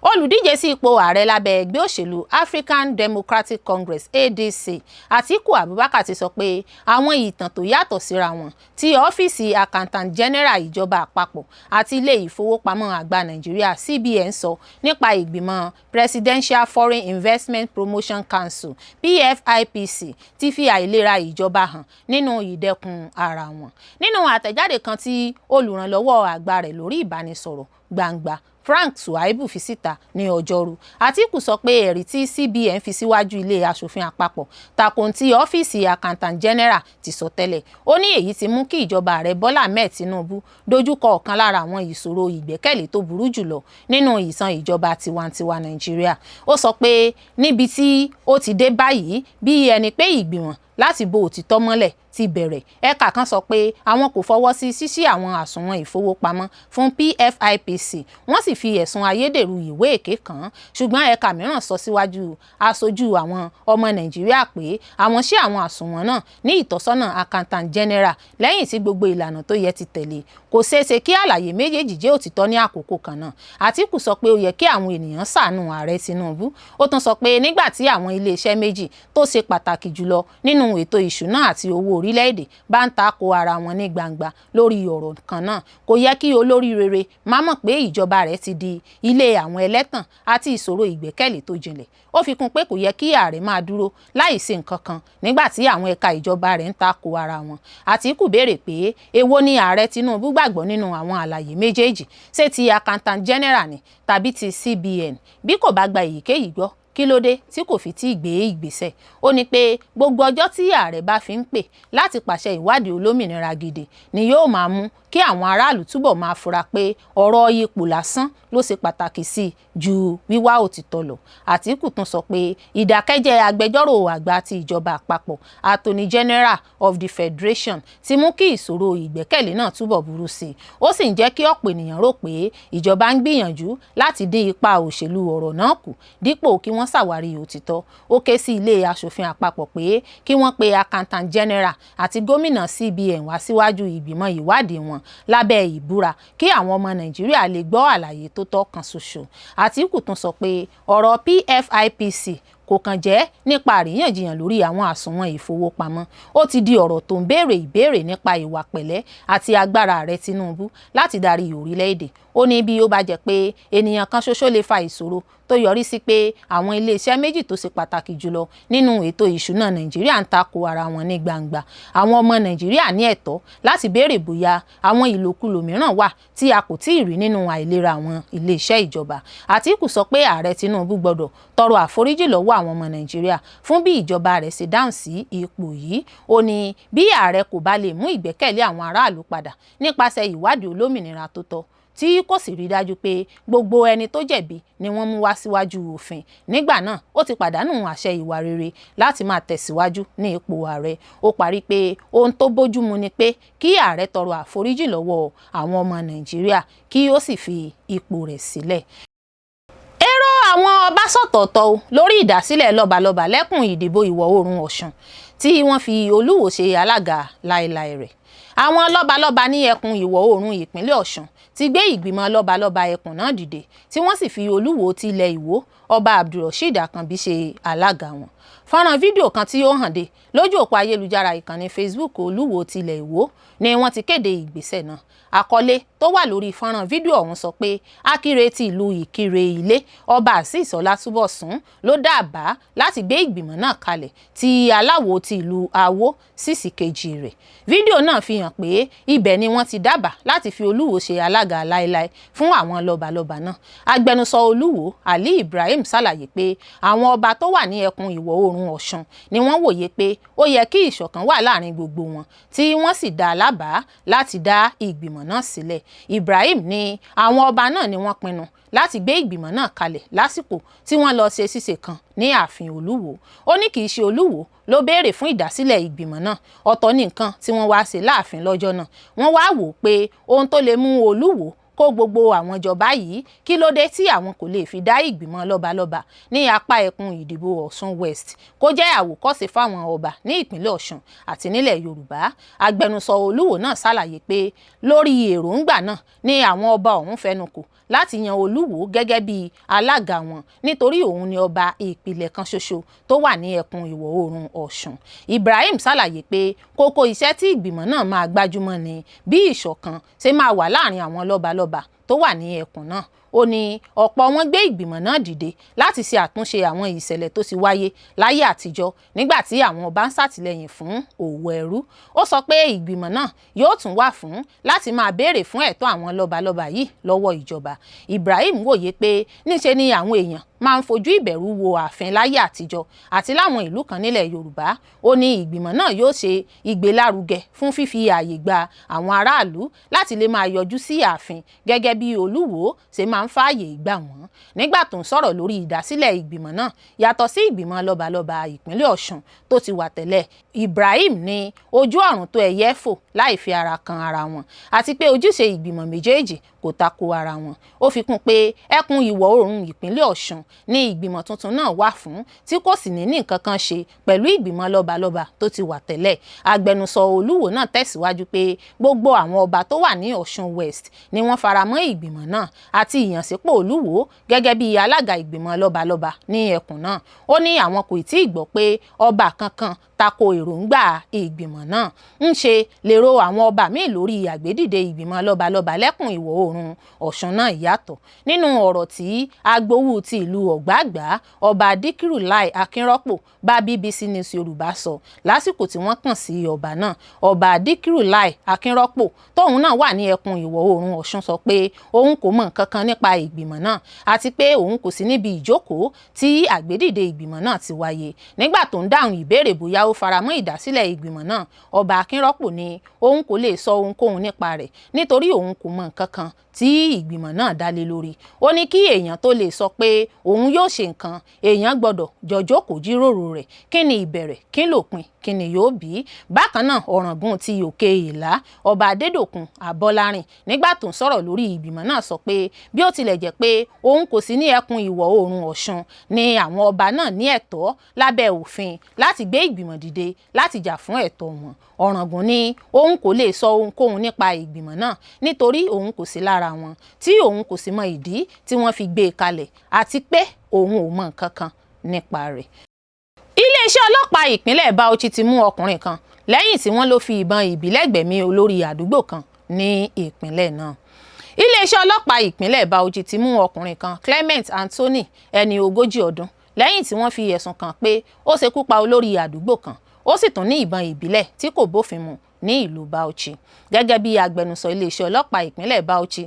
Olùdíje sí ipò ààrẹ lábẹ́ ẹgbẹ́ òṣèlú African Democratic Congress ADC Atiku Abubakar ti sọ pé àwọn ìtàn tó yàtọ̀ síra wọn tí ọ́fíìsì Accountant General ìjọba àpapọ̀ àti ilé ìfowópamọ́ àgbà Nàìjíríà CBN sọ nípa ìgbìmọ̀ Presidential Foreign Investment Promotion Council PFIPC ti fi àìlera ìjọba hàn nínú ìdẹkùn ara wọn. Nínú àtẹ̀jáde kan tí olùrànlọ́wọ́ àgbà rẹ̀ lórí ìbánisọ̀rọ̀ gbangba Frank Suhaibu fi síta ní ọjọ́rú. Atiku sọ pé ẹ̀rí tí CBN fi síwájú ilé aṣòfin àpapọ̀ tako tí ọ́fíìsì Accountant General ti sọ tẹ́lẹ̀. Ó ní èyí ti mú kí ìjọba ààrẹ Bọ́lá Ahmed Tinubu dojúkọ ọ̀kan lára àwọn ìṣòro ìgbẹ́kẹ̀lé tó burú jùlọ nínú ìtàn ìjọba tiwantiwa Nàìjíríà. Ó sọ pé níbi tí ó ti dé báyìí bí ẹni pé ìgbìmọ̀ láti bo òtítọ́ mọ́lẹ̀ ti bẹ̀rẹ̀. Ẹ̀ka kan sọ pé àwọn kò fọwọ́ sí ṣíṣí àwọn àsùnwọ̀n ìfowópamọ́ fún PFIPC wọ́n sì fi ẹ̀sùn ayédèrú ìwé èké kàn án. Ṣùgbọ́n ẹ̀ka mìíràn sọ síwájú aṣojú àwọn ọmọ Nàìjíríà pé àwọn ṣí àwọn àsùnwọ̀n náà ní ìtọ́sọ́nà Accountant General lẹ́yìn tí gbogbo ìlànà tó yẹ ti tẹ̀lé. Kò ṣeéṣe kí àlàyé méjèèjì jẹ́ òtítọ́ ní àkókò kan náà. Àtíkù sọ pé ó yẹ kí àwọn ènìyàn ṣàánú ààrẹ Tinubu. Ó tún sọ pé nígbà tí àwọn iléeṣẹ́ méjì tó ṣe pàtàkì jùlọ nínú ètò ìṣúná àti owó orílẹ̀-èdè bá ń tako ara wọn ní gbangba lórí ọ̀rọ̀ kan náà, kò yẹ kí olórí rere má mọ̀ pé ìjọba rẹ̀ ti di ilé àwọn ẹlẹ́tàn àti ìṣòro ìgbẹ́kẹ̀lé tó jinlẹ̀. Ó fi kún pé kò yẹ kí ààrẹ máa dúró láì ṣe nǹkan kan nígbà tí àwọn ẹ̀ka ìjọba rẹ̀ ń tako ara wọn. Àtíkù béèrè pé èwo ni ààrẹ Tinubu gbàgbọ́ nínú àwọn àlàyé méjèèjì, ṣé ti Accountant General ni tàbí ti CBN? Bí kò bá gba èyíkéyìí gbọ́, kí ló dé tí kò fi tí ì gbé ìgbésẹ̀? Ó ní pé gbogbo ọjọ́ tí ààrẹ bá fi ń pè láti pàṣẹ ìwádìí olómìnira gidi ni yóò máa mú kí àwọn aráàlú túbọ̀ máa fura pé ọ̀rọ̀ ipò lásán ló ṣe pàtàkì sí i ju wíwá òtítọ́ lọ. Àtíkù tún sọ pé ìdákẹ́jẹ́ agbẹjọ́rò àgbà ti ìjọba àpapọ̀ Attorney General of the Federation ti mú kí ìṣòro ìgbẹ́kẹ̀lé náà túbọ̀ burú sí i. Ó sì ń jẹ́ kí ọ̀pọ̀ ènìyàn rò pé ìjọba ń gbìyànjú láti dín ipa òṣèlú ọ̀rọ̀ náà kù dípò kí wọ́n ṣàwárí òtítọ́. Ó ké sí ilé aṣòfin àpapọ̀ pé kí wọ́n pe Accountant General àti gómìnà CBN wá síwájú ìgbìmọ̀ ìwádìí wọn lábẹ́ ìbúra kí àwọn ọmọ Nàìjíríà lè gbọ́ àlàyé tó tọ́ kan ṣoṣo. Àtíkù tún sọ pé ọ̀rọ̀ PFIPC kò kàn jẹ́ nípa àríyànjiyàn lórí àwọn àsùnwọ̀n ìfowópamọ́. Ó ti di ọ̀rọ̀ tó ń béèrè ìbéèrè nípa ìwà pẹ̀lẹ́ àti agbára ààrẹ Tinubu láti darí orílẹ̀-èdè. Ó ní bí ó bá jẹ́ pé ènìyàn kan ṣoṣo lè fa ìṣòro tó yọrí sí pé àwọn iléeṣẹ́ méjì tó ṣe pàtàkì jùlọ nínú ètò ìṣúná Nàìjíríà ń tako ara wọn ní gbangba. Àwọn ọmọ Nàìjíríà ní ẹ̀tọ́ láti béèrè bóyá àwọn ìlòkulò mìíràn wà tí a kò tí ì rí nínú àìlera àwọn iléeṣẹ́ ìjọba. Àtíkù sọ pé ààrẹ Tinubu gbọdọ̀ tọrọ àforíjì lọ́wọ́ àwọn ọmọ Nàìjíríà fún bí ìjọba rẹ̀ ṣe dáhùn sí ipò yìí. Ó ní bí ààrẹ kò bá lè mú ìgbẹ́kẹ̀lé àwọn aráàlú padà nípasẹ̀ ìwádìí olómìnira tó tọ́ tí kò sì rí dájú pé gbogbo ẹni tó jẹ̀bi ni wọ́n mú wá síwájú òfin, nígbà náà ó ti pàdánù àṣẹ ìwà rere láti máa tẹ̀síwájú ní ipò ààrẹ. Ó parí pé ohun tó bójúmu ni pé kí ààrẹ tọrọ àforíjì lọ́wọ́ àwọn ọmọ Nàìjíríà kí ó sì fi ipò rẹ̀ sílẹ̀. Èrò àwọn ọba sọ̀tọ̀ọ̀tọ̀ lórí ìdásílẹ̀ lọ́balọ́ba lẹ́kùn ìdìbò ìwọ̀ oòrùn Ọ̀ṣun tí wọ́n fi Olúwo ṣe alága láéláé rẹ̀. Àwọn lọ́balọ́ba ní ẹkùn ìwọ̀ oòrùn ìpínlẹ̀ Ọ̀ṣun ti gbé ìgbìmọ̀ lọ́balọ́ba ẹkùn náà dìde tí wọ́n sì fi Olúwo ti ilẹ̀ Ìwó ọba Abdulrasheed Akànbí ṣe alága wọn. Fọ́nrán fídíò kan tí ó hàn dé lójú òpó ayélujára ìkànnì Facebook Olúwo ti ilẹ̀ Ìwó ni wọ́n ti kéde ìgbésẹ̀ náà. Àkọlé tó wà lórí fọ́nrán fídíò ọ̀hún sọ pé Akire ti ìlú Ìkirè Ilé ọba Azeez Ọlátúbọ̀sún ló dá àbá láti gbé ìgbìmọ̀ náà kalẹ̀ tí Aláwo ti ìlú Awó sísì kejì rẹ̀. Fídíò náà fi hàn pé ibẹ̀ ni wọ́n ti dábàá láti fi Olúwo ṣe alága láéláé fún àwọn lọ́balọ́ba náà. Agbẹnusọ Olúwo Ali Ibrahim ṣàlàyé pé àwọn ọba tó wà ní ẹkùn ìwọ̀ oòrùn oòrùn Ọ̀ṣun ni wọ́n wòye pé ó yẹ kí ìṣọ̀kan wà láàrin gbogbo wọn tí wọ́n sì dá lábàá láti dá ìgbìmọ̀ náà sílẹ̀. Ibrahim ní àwọn ọba náà ni wọ́n pinnu láti gbé ìgbìmọ̀ náà kalẹ̀ lásìkò tí wọ́n lọ ṣe ṣíṣe kan ní ààfin Olúwo. Ó ní kì í ṣe Olúwo ló béèrè fún ìdásílẹ̀ ìgbìmọ̀ náà, ọ̀tọ̀ ní nǹkan tí wọ́n wá ṣe láàfin lọ́jọ́ náà. Wọ́n wá wò pé ohun tó lè mú Olúwo kó gbogbo àwọn jọba yìí kí ló dé tí àwọn kò lè fi dá ìgbìmọ̀ lọ́balọ́ba ní apá ẹkùn ìdìbò Ọ̀ṣun West kó jẹ́ àwòkọ́ṣe fáwọn ọba ní ìpínlẹ̀ Ọ̀ṣun àti nílẹ̀ Yorùbá. Agbẹnusọ Olúwo náà ṣàlàyé pé lórí èròǹgbà náà ni àwọn ọba ọ̀hún fẹnukò láti yan Olúwo gẹ́gẹ́ bí alága wọn nítorí òun ni ọba ìpìlẹ̀ kan ṣoṣo tó wà ní ẹkùn ìwọ̀ oòrùn Ọ̀ṣun. Ibrahim ṣàlàyé pé kókó iṣẹ́ tí ìgbìmọ̀ náà máa gbájúmọ́ ni bí ìṣọ̀kan ṣe máa wà láàrin àwọn lọ́balọ́ba tó wà ní ẹkùn náà. Ó ní ọ̀pọ̀ wọn gbé ìgbìmọ̀ náà dìde láti ṣe àtúnṣe àwọn ìṣẹ̀lẹ̀ tó ti wáyé láyé àtijọ́ nígbà tí àwọn ọba ń ṣàtìlẹ́yìn fún òwò ẹrú. Ó sọ pé ìgbìmọ̀ náà yóò tún wà fún láti máa béèrè fún ẹ̀tọ́ àwọn lọ́balọ́ba yìí lọ́wọ́ ìjọba. Ibrahim wòye pé níṣe ni àwọn èèyàn máa ń fojú ìbẹ̀rù wo ààfin láyé àtijọ́ àti láwọn ìlú kan nílẹ̀ Yorùbá. Ó ní ìgbìmọ̀ náà yóò ṣe ìgbélárugẹ fún fífi ààyè gba àwọn aráàlú láti lè máa yọjú sí ààfin gẹ́gẹ́ bí Olúwo ṣe máa ń fààyè gbà wọ́n. Nígbà tó ń sọ̀rọ̀ lórí ìdásílẹ̀ ìgbìmọ̀ náà yàtọ̀ sí ìgbìmọ̀ lọ́balọ́ba ìpínlẹ̀ Ọ̀ṣun tó ti wà tẹ́lẹ̀, Ibrahim ní ojú ọ̀run tó ẹyẹ fò láì fi ara kan ara wọn àti pé ojúṣe ìgbìmọ̀ méjèèjì kò tako ara wọn. Ó fi kún pé ẹkùn ìwọ̀ oòrùn ìpínlẹ̀ Ọ̀ṣun ní ìgbìmọ̀ tuntun náà wà fún tí kò sì ní nǹkan kan ṣe pẹ̀lú ìgbìmọ̀ lọ́balọ́ba tó ti wà tẹ́lẹ̀. Agbẹnusọ Olúwo náà tẹ̀síwájú pé gbogbo àwọn ọba tó wà ní Ọ̀ṣun West ni wọ́n faramọ́ ìgbìmọ̀ náà àti ìyànsípò Olúwo gẹ́gẹ́ bí alága ìgbìmọ̀ lọ́balọ́ba ní ẹkùn náà. Ó ní àwọn kò tí ì gbọ́ pé ọba kankan tako èròǹgbà ìgbìmọ̀ náà. Ń ṣe lèrò àwọn ọba míì lórí àgbédìde ìgbìmọ̀ lọ́balọ́ba lẹ́kùn ìwọ̀ oòrùn Ọ̀ṣun náà yàtọ̀. Nínú ọ̀rọ̀ tí agbowó ti ìlú Ọ̀gbàgbà ọba Díkírù Láì Akínrọ́pò bá BBC News Yorùbá sọ lásìkò tí wọ́n kàn sí ọba náà, ọba Díkírù Láì Akínrọ́pò tóun náà wà ní ẹkùn ìwọ̀ oòrùn Ọ̀ṣun sọ pé òun kò mọ̀ nǹkan kan nípa ìgbìmọ̀ náà àti pé òun kò sí níbi ìjókòó tí àgbédìde ìgbìmọ̀ náà ti wáyé. Nígbà tó ń dáhùn ìbéèrè bóyá ó faramọ́ ìdásílẹ̀ ìgbìmọ̀ náà, ọba Akínrọ́pò ní òun kò lè sọ ohunkóhun nípa rẹ̀ nítorí òun kò mọ̀ nǹkan kan tí ìgbìmọ̀ náà dá lé lórí. Ó ní kí èèyàn tó lè sọ pé òun yóò ṣe nǹkan, èèyàn gbọ́dọ̀ jọjókòó jíròrò rẹ̀, kí ni ìbẹ̀rẹ̀, kí lópin, kí ni yóò bí. Bákan náà Ọ̀ràngún ti Òkè Ìlá ọba Adédòkun Abọ́lárìn nígbà tó ń sọ̀rọ̀ lórí ìgbìmọ̀ náà sọ pé bí ó tilẹ̀ jẹ́ pé òun kò sí ní ẹkùn ìwọ̀ oòrùn Ọ̀ṣun ni àwọn ọba náà ní ẹ̀tọ́ lábẹ́ òfin láti gbé ìgbìmọ̀ dìde láti jà fún ẹ̀tọ́ wọn. Ọ̀ràngún ní òun kò lè sọ ohunkóhun nípa ìgbìmọ̀ náà nítorí òun kò sí lára wọn tí òun kò sì mọ ìdí tí wọ́n fi gbé e kalẹ̀ àti pé òun ò mọ nǹkan kan nípa rẹ̀. Iléeṣẹ́ ọlọ́pàá ìpínlẹ̀ Bauchi ti mú ọkùnrin kan lẹ́yìn tí wọ́n ló fi ìbọn ìbílẹ̀ gbẹ̀mí olórí àdúgbò kan ní ìpínlẹ̀ náà. Iléeṣẹ́ ọlọ́pàá ìpínlẹ̀ Bauchi ti mú ọkùnrin kan Clement Anthony ẹni 40 ọdún lẹ́yìn tí wọ́n fi ẹ̀sùn kàn pé ó ṣekú pa olórí àdúgbò kan, ó sì tún ní ìbọn ìbílẹ̀ tí kò bófin mu ní ìlú Bauchi. Gẹ́gẹ́ bí agbẹnusọ iléeṣẹ́ ọlọ́pàá ìpínlẹ̀ Bauchi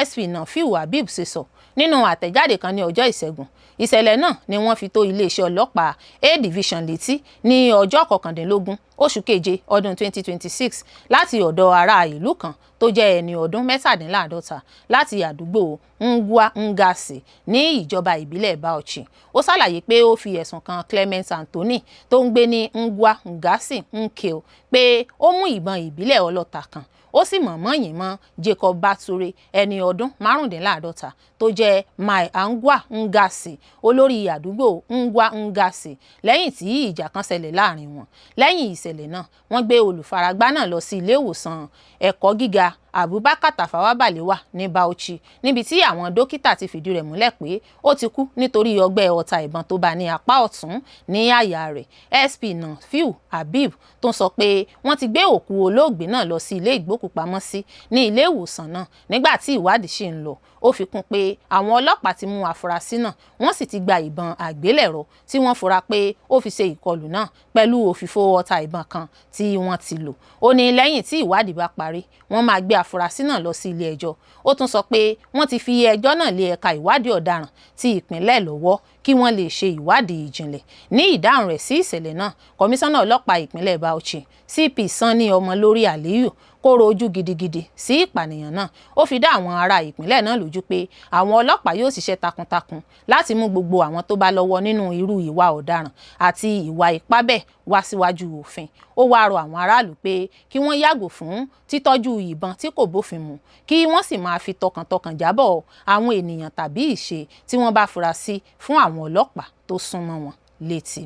SP Nafiu Habib ṣe sọ nínú àtẹ̀jáde kan ní ọjọ́ Ìṣẹ́gun, ìṣẹ̀lẹ̀ náà ni wọ́n fi tó iléeṣẹ́ ọlọ́pàá A Division létí ní ọjọ́ 19 oṣù keje ọdún 2026 láti ọ̀dọ̀ ará ìlú kan tó jẹ́ ẹni ọdún 17 láti àdúgbò Ngwa Ngasi ní ìjọba ìbílẹ̀ Bauchi. Ó ṣàlàyé pé ó fi ẹ̀sùn kan Clement Anthony tó ń gbé ní Ngwa Ngasi Nkeo pé ó mú ìbọn ìbílẹ̀ ọlọ́ta kan, ó sì mọ̀ọ́mọ̀ yìn mọ́ Jacob Bature ẹni ọdún 45 tó jẹ́ Mai Angwa Ngasi olórí àdúgbò Ngwa Ngasi lẹ́yìn tí ìjà kan ṣẹlẹ̀ láàrin wọn. Lẹ́yìn ìṣẹ̀lẹ̀ náà wọ́n gbé olùfaragbá náà lọ sí ilé ìwòsàn ẹ̀kọ́ gíga Abubakar Tafawa Balewa ní Bauchi níbi tí àwọn dókítà ti fìdí rẹ̀ múlẹ̀ pé ó ti kú nítorí ọgbẹ́ ọta ìbọn tó bá ní apá ọ̀tún ní àyà rẹ̀. SP Nafiu Habib tó sọ pé wọ́n ti gbé òkú olóògbé náà lọ sí ilé ìgbókùpamọ́sí ní ilé ìwòsàn náà nígbà tí ìwádìí ṣì ń lọ. Ó fi kún pé àwọn ọlọ́pàá ti mú afurasí náà, wọ́n sì ti gba ìbọn àgbélẹ̀rọ tí wọ́n fura pé ó fi ṣe ìkọlù náà pẹ̀lú òfìfo ọta ìbọn kan tí wọ́n ti lò. Ó ní lẹ́yìn tí ìwádìí bá parí wọ́n máa gbé afurasí náà lọ sí ilé ẹjọ́. Ó tún sọ pé wọ́n ti fi ẹjọ́ náà lé ẹ̀ka ìwádìí ọ̀daràn ti ìpínlẹ̀ lọ́wọ́ kí wọ́n lè ṣe ìwádìí ìjìnlẹ̀. Ní ìdáhùn rẹ̀ sí ìṣẹ̀lẹ̀ náà, kọmíṣánná ọlọ́pàá ìpínlẹ̀ Bauchi CP Sanni Ọmọlórí Aliyu kóró ojú gidigidi sí ìpànìyàn náà. Ó fi dá àwọn ará ìpínlẹ̀ náà lójú pé àwọn ọlọ́pàá yóò ṣiṣẹ́ takuntakun láti mú gbogbo àwọn tó bá lọ́wọ́ nínú irú ìwà ọ̀daràn àti ìwà ipá bẹ́ẹ̀ wá síwájú òfin. Ó wá rọ àwọn aráàlú pé kí wọ́n yàgò fún títọ́jú ìbọn tí kò bófin mu, kí wọ́n sì máa fi tọkàntọkàn jábọ̀ àwọn ènìyàn tàbí ìṣe tí wọ́n bá fura sí fún àwọn ọlọ́pàá tó súnmọ́ wọn létí.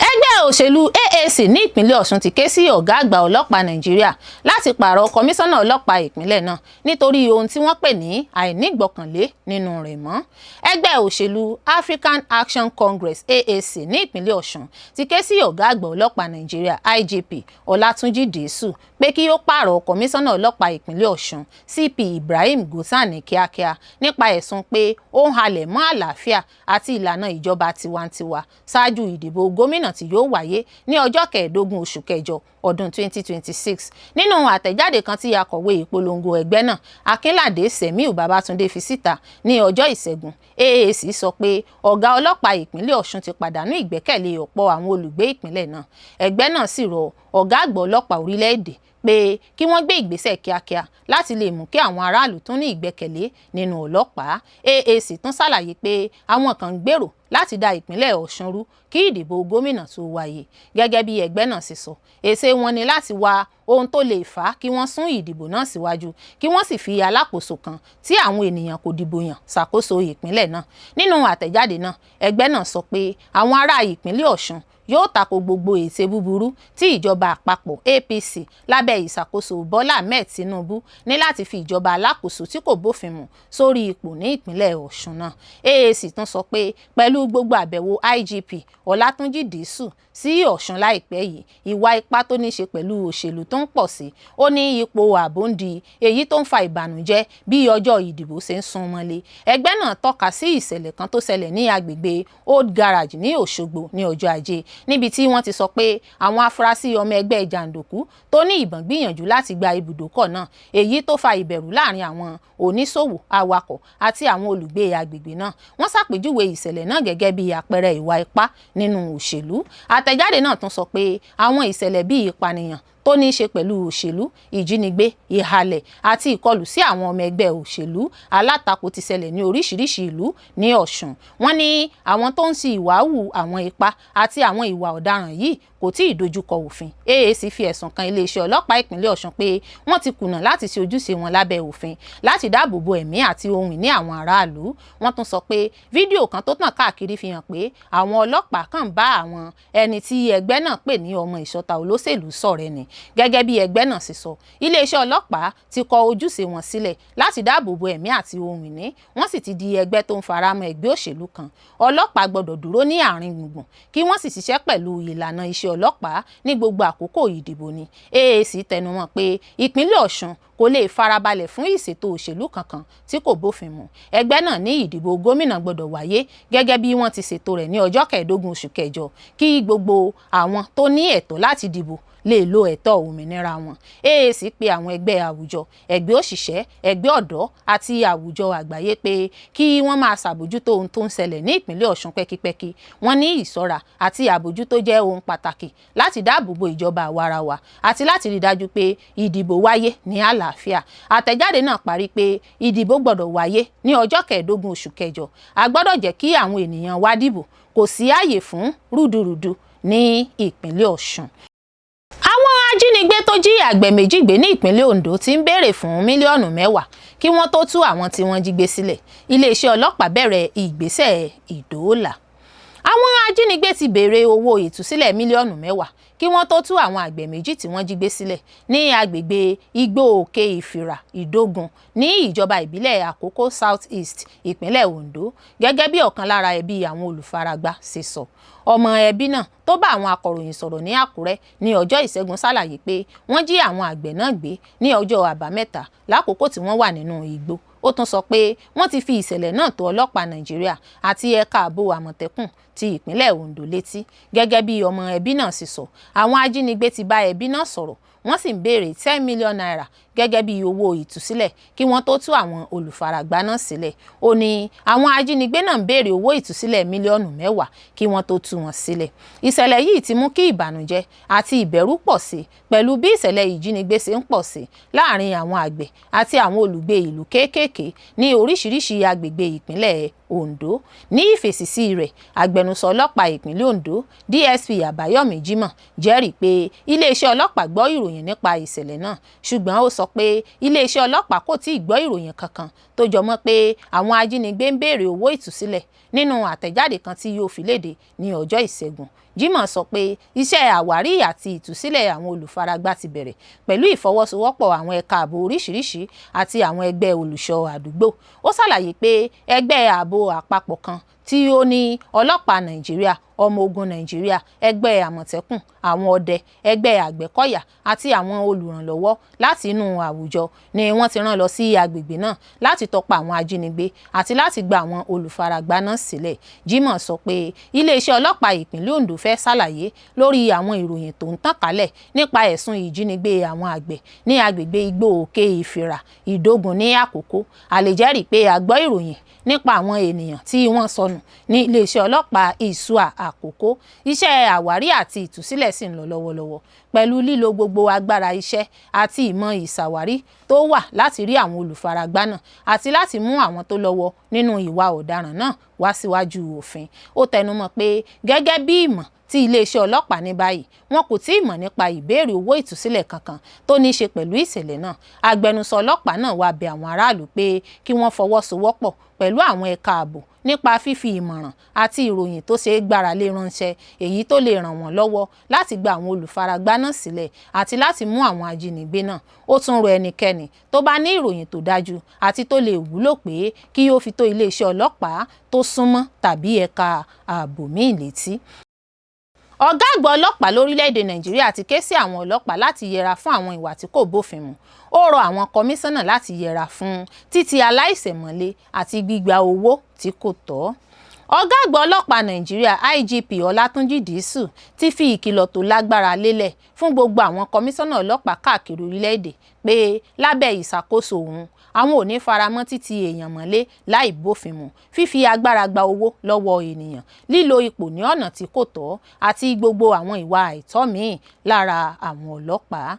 Ẹgbẹ́ òṣèlú AAC ní ìpínlẹ̀ Ọ̀ṣun ti ké sí ọ̀gá àgbà ọlọ́pàá Nàìjíríà láti pààrọ̀ kọmíṣánná ọlọ́pàá ìpínlẹ̀ náà nítorí ohun tí wọ́n pè ní àìnígbọ̀kànlé nínú rẹ̀ mọ́. Ẹgbẹ́ òṣèlú African Action Congress AAC ní ìpínlẹ̀ Ọ̀ṣun ti ké sí ọ̀gá àgbà ọlọ́pàá Nàìjíríà IGP Ọlátúnjí Dìísù pé kí ó pààrọ̀ kọmíṣánná ọlọ́pàá ìpínlẹ̀ Ọ̀ṣun CP Ibrahim Gusau ní kíákíá nípa ẹ̀sùn pé ó ń halẹ̀ mọ́ àlàáfíà àti ìlànà ìjọba tiwantiwa ṣáájú ìdìbò gómìnà tí yóò wáyé ní ọjọ́ 15 oṣù kẹjọ ọdún 2026. Nínú àtẹ̀jáde kan tí akọ̀wé ìpolongo ẹgbẹ́ náà Akínládé Sẹ̀míù Babátúndé fi síta ní ọjọ́ Ìṣẹ́gun, AAC sọ pé ọ̀gá ọlọ́pàá ìpínlẹ̀ Ọ̀ṣun ti pàdánù ìgbẹ́kẹ̀lé ọ̀pọ̀ àwọn olùgbé ìpínlẹ̀ náà. Ẹgbẹ́ náà sì rọ ọ̀gá àgbà ọlọ́pàá orílẹ̀-èdè pé kí wọ́n gbé ìgbésẹ̀ kíákíá láti lè mú kí àwọn aráàlú tún ní ìgbẹ́kẹ̀lé nínú ọlọ́pàá. AAC tún ṣàlàyé pé àwọn kan ń gbèrò láti da ìpínlẹ̀ Ọ̀ṣun rú kí ìdìbò gómìnà tó wáyé. Gẹ́gẹ́ bí ẹgbẹ́ náà ṣe sọ, èṣe wọn ni láti wá ohun tó lè fà á kí wọ́n sún ìdìbò náà síwájú, kí wọ́n sì fi alákòóso kan tí àwọn ènìyàn kò dìbò yàn ṣàkóso ìpínlẹ̀ náà. Nínú àtẹ̀jáde náà, ẹgbẹ́ náà sọ pé àwọn ará ìpínlẹ̀ Ọ̀ṣun yóò tako gbogbo ète búburú tí ìjọba àpapọ̀ APC lábẹ́ ìṣàkóso Bọ́lá Ahmed Tinubu ní láti fi ìjọba alákòóso tí kò bófin mu sórí ipò ní ìpínlẹ̀ Ọ̀ṣun náà. AAC tún sọ pé pẹ̀lú gbogbo àbẹ̀wò IGP Ọlátúnjí Dìísù sí Ọ̀ṣun láìpẹ́ yìí, ìwà ipá tó ní ṣe pẹ̀lú òṣèlú tó ń pọ̀ sí, ó ní ipò ààbò ń di èyí tó ń fa ìbànújẹ́ bí ọjọ́ ìdìbò ṣe ń sún mọ́lé. Ẹgbẹ́ náà tọ́ka sí ìṣẹ̀lẹ̀ kan tó ṣẹlẹ̀ ní agbègbè Old Garage ní Òṣogbo ní ọjọ́ Ajé, níbi tí wọ́n ti sọ pé àwọn afurasí ọmọ ẹgbẹ́ jàǹdùkú tó ní ìbọn gbìyànjú láti gba ibùdókọ̀ náà, èyí tó fa ìbẹ̀rù láàrin àwọn oníṣòwò, awakọ̀ àti àwọn olùgbé agbègbè náà. Wọ́n ṣàpèjúwe ìṣẹ̀lẹ̀ náà gẹ́gẹ́ bí àpẹẹrẹ ìwà ipá nínú òṣèlú. Àtẹ̀jáde náà tún sọ pé àwọn ìṣẹ̀lẹ̀ bíi ìpànìyàn tó ní í ṣe pẹ̀lú òṣèlú, ìjínigbé, ìhàlẹ̀ àti ìkọlù sí àwọn ọmọ ẹgbẹ́ òṣèlú alátakò ti ṣẹlẹ̀ ní oríṣiríṣi ìlú ní Ọ̀ṣun. Wọ́n ní àwọn tó ń ṣe ìwàhù àwọn ipá àti àwọn ìwà ọ̀daràn yìí kò tí ì dojúkọ òfin. AAC fi ẹ̀sùn kan iléeṣẹ́ ọlọ́pàá ìpínlẹ̀ Ọ̀ṣun pé wọ́n ti kùnà láti ṣe ojúṣe wọn lábẹ́ òfin láti dáàbò bo ẹ̀mí àti ohun ìní àwọn aráàlú. Wọ́n tún sọ pé fídíò kan tó tàn káàkiri fi hàn pé àwọn ọlọ́pàá kàn bá àwọn ẹni tí ẹgbẹ́ náà pè ní ọmọ ìṣọ̀ta olóṣèlú ṣọ̀rẹ́ ni. Gẹ́gẹ́ bí ẹgbẹ́ náà ṣe sọ, iléeṣẹ́ ọlọ́pàá ti kọ ojúṣe wọn sílẹ̀ láti dáàbò bo ẹ̀mí àti ohun ìní, wọ́n sì ti di ẹgbẹ́ tó ń faramọ́ ẹgbẹ́ òṣèlú kan. Ọlọ́pàá gbọ́dọ̀ dúró ní àárín gbùngbùn kí wọ́n sì ṣiṣẹ́ pẹ̀lú ìlànà iṣẹ́ ọlọ́pàá ní gbogbo àkókò ìdìbò ni. AAC tẹnumọ́ pé ìpínlẹ̀ Ọ̀ṣun kò lè farabalẹ̀ fún ìṣètò òṣèlú kankan tí kò bófin mu. Ẹgbẹ́ náà ní ìdìbò gómìnà gbọ́dọ̀ wáyé gẹ́gẹ́ bí wọ́n ti ṣètò rẹ̀ ní ọjọ́ 15 oṣù kẹjọ kí gbogbo àwọn tó ní ẹ̀tọ́ láti dìbò lè lo ẹ̀tọ́ òmìnira wọn. AAC pe àwọn ẹgbẹ́ àwùjọ, ẹgbẹ́ òṣìṣẹ́, ẹgbẹ́ ọ̀dọ́ àti àwùjọ àgbáyé pé kí wọ́n máa ṣàbójútó ohun tó ń ṣẹlẹ̀ ní ìpínlẹ̀ Ọ̀ṣun pẹ́kípẹ́kí. Wọ́n ní ìṣọ́ra àti àbójútó jẹ́ ohun pàtàkì láti dáàbò bo ìjọba àwarawa àti láti rí dájú pé ìdìbò wáyé ní àlàáfíà. Àtẹ̀jáde náà parí pé ìdìbò gbọ́dọ̀ wáyé ní ọjọ́ 15 oṣù kẹjọ. A gbọ́dọ̀ jẹ́ kí àwọn ènìyàn wá dìbò, kò sí àyè fún rúdurùdu ní ìpínlẹ̀ Ọ̀ṣun. Àwọn ajínigbé tó jí àgbẹ̀ méjì gbé ní ìpínlẹ̀ Ondo ti ń béèrè fún mílíọ̀nù 10 kí wọ́n tó tú àwọn tí wọ́n jí gbé sílẹ̀. Iléeṣẹ́ ọlọ́pàá bẹ̀rẹ̀ ìgbésẹ̀ ìdóòlà. Àwọn ajínigbé ti béèrè owó ìtúsílẹ̀ mílíọ̀nù 10 kí wọ́n tó tú àwọn àgbẹ̀ méjì tí wọ́n jí gbé sílẹ̀ ní agbègbè Igbó Òkè Ìfìrà Ìdógun ní ìjọba ìbílẹ̀ Àkókò South East ìpínlẹ̀ Ondo, gẹ́gẹ́ bí ọ̀kan lára ẹbí àwọn olùfaragbá ṣe sọ. Ọmọ ẹbí náà tó bá àwọn akọ̀ròyìn sọ̀rọ̀ ní Àkúrẹ́ ní ọjọ́ Ìṣẹ́gun ṣàlàyé pé wọ́n jí àwọn àgbẹ̀ náà gbé ní ọjọ́ Àbámẹ́ta lákòókò tí wọ́n wà nínú igbó. Ó tún sọ pé wọ́n ti fi ìṣẹ̀lẹ̀ náà tó ọlọ́pàá Nàìjíríà àti ẹ̀ka ààbò Àmọ̀tẹ́kùn ti ìpínlẹ̀ Ondo létí. Gẹ́gẹ́ bí ọmọ ẹbí náà sì sọ, àwọn ajínigbé ti bá ẹbí náà sọ̀rọ̀, wọ́n sì ń béèrè 10 mílíọ̀nù náírà gẹ́gẹ́ bí owó ìtúsílẹ̀ kí wọ́n tó tú àwọn olùfaragbá náà sílẹ̀. Ó ní àwọn ajínigbé náà ń béèrè owó ìtúsílẹ̀ mílíọ̀nù 10 kí wọ́n tó tú wọn sílẹ̀. Ìṣẹ̀lẹ̀ yìí ti mú kí ìbànújẹ́ àti ìbẹ̀rù pọ̀ sí pẹ̀lú bí ìṣẹ̀lẹ̀ ìjínigbé ṣe ń pọ̀ sí láàrin àwọn àgbẹ̀ àti àwọn olùgbé ìlú kéékèèké ní oríṣiríṣi agbègbè ìpínlẹ̀ Ondo. Ní ìfèsìsí rẹ̀, agbẹnusọ ọlọ́pàá ìpínlẹ̀ Ondo DSP Àbáyọ̀mí Jímọ̀ jẹ́rìí pé iléeṣẹ́ ọlọ́pàá gbọ́ ìròyìn nípa ìṣẹ̀lẹ̀ náà, ṣùgbọ́n ó sọ pé iléeṣẹ́ ọlọ́pàá kò tíì gbọ́ ìròyìn kankan tó jọmọ́ pé àwọn ajínigbé ń béèrè owó ìtúsílẹ̀. Nínú àtẹ̀jáde kan tí yóò fi léde ní ọjọ́ Ìṣẹ́gun, Jímọ̀ sọ pé iṣẹ́ àwárí àti ìtúsílẹ̀ àwọn olùfaragbá ti bẹ̀rẹ̀ pẹ̀lú ìfọwọ́sowọ́pọ̀ àwọn ẹ̀ka ààbò oríṣiríṣi àti àwọn ẹgbẹ́ olùṣọ́ àdúgbò. Ó ṣàlàyé pé ẹgbẹ́ ààbò àpapọ̀ kan tí ó ní ọlọ́pàá Nàìjíríà, ọmọ ogun Nàìjíríà, ẹgbẹ́ Àmọ̀tẹ́kùn, àwọn ọdẹ, ẹgbẹ́ Àgbẹ̀kọ̀yà àti àwọn olùrànlọ́wọ́ láti inú àwùjọ ni wọ́n ti rán lọ sí agbègbè náà láti tọpa àwọn ajínigbé àti láti gba àwọn olùfaragbá náà sílẹ̀. Jímọ̀ sọ pé iléeṣẹ́ ọlọ́pàá ìpínlẹ̀ Ondo fẹ́ ṣàlàyé lórí àwọn ìròyìn tó ń tàn kálẹ̀ nípa ẹ̀sùn ìjínigbé àwọn àgbẹ̀ ní agbègbè Igbó Òkè Ìfìrà, Ìdógun ní Àkókó. A lè jẹ́rìí pé a gbọ́ ìròyìn nípa àwọn ènìyàn tí wọ́n sọnù ní iléeṣẹ́ ọlọ́pàá Ìṣúà Àkókó. Iṣẹ́ àwárí àti ìtúsílẹ̀ sì ń lọ lọ́wọ́lọ́wọ́ pẹ̀lú lílo gbogbo agbára iṣẹ́ àti ìmọ̀ ìṣàwárí tó wà láti rí àwọn olùfaragbá náà àti láti mú àwọn tó lọ́wọ́ nínú ìwà ọ̀daràn náà wá síwájú òfin. Ó tẹnumọ́ pé gẹ́gẹ́ bí ìmọ̀ tí iléeṣẹ́ ọlọ́pàá ní báyìí, wọn kò tíì mọ̀ nípa ìbéèrè owó ìtúsílẹ̀ kankan tó ní í ṣe pẹ̀lú ìṣẹ̀lẹ̀ náà. Agbẹnusọ ọlọ́pàá náà wá bẹ̀ àwọn aráàlú pé kí wọ́n fọwọ́sowọ́pọ̀ pẹ̀lú àwọn ẹ̀ka ààbò nípa fífi ìmọ̀ràn àti ìròyìn tó ṣe é gbára lé ránṣẹ́, èyí tó lè ràn wọ́n lọ́wọ́ láti gba àwọn olùfaragbá náà sílẹ̀ àti láti mú àwọn ajínigbé náà. Ó tún rọ ẹnikẹ́ni tó bá ní ìròyìn tó dájú àti tó lè wúlò pé kí ó fi tó iléeṣẹ́ ọlọ́pàá tó súnmọ́ tàbí ẹ̀ka ààbò míì létí. Ọ̀gá àgbà ọlọ́pàá lórílẹ̀‐èdè Nàìjíríà ti ké sí àwọn ọlọ́pàá láti yẹra fún àwọn ìwà tí kò bófin mu. Ó rọ àwọn kọmíṣánná láti yẹra fún títì aláìṣẹ̀ mọ́lé àti gbígba owó tí kò tọ́. Ọ̀gá àgbà ọlọ́pàá Nàìjíríà IGP Ọlátúnjí Dìísù ti fi ìkìlọ̀ tó lágbára lélẹ̀ fún gbogbo àwọn kọmíṣánná ọlọ́pàá káàkiri orílẹ̀‐èdè pé lábẹ́ ìṣàkóso òun, àwọn ò ní faramọ́ títì èèyàn mọ́lé láì bófin mu, fífi agbára gba owó lọ́wọ́ ènìyàn, lílo ipò ní ọ̀nà tí kò tọ́ àti gbogbo àwọn ìwà àìtọ́ míì lára àwọn ọlọ́pàá.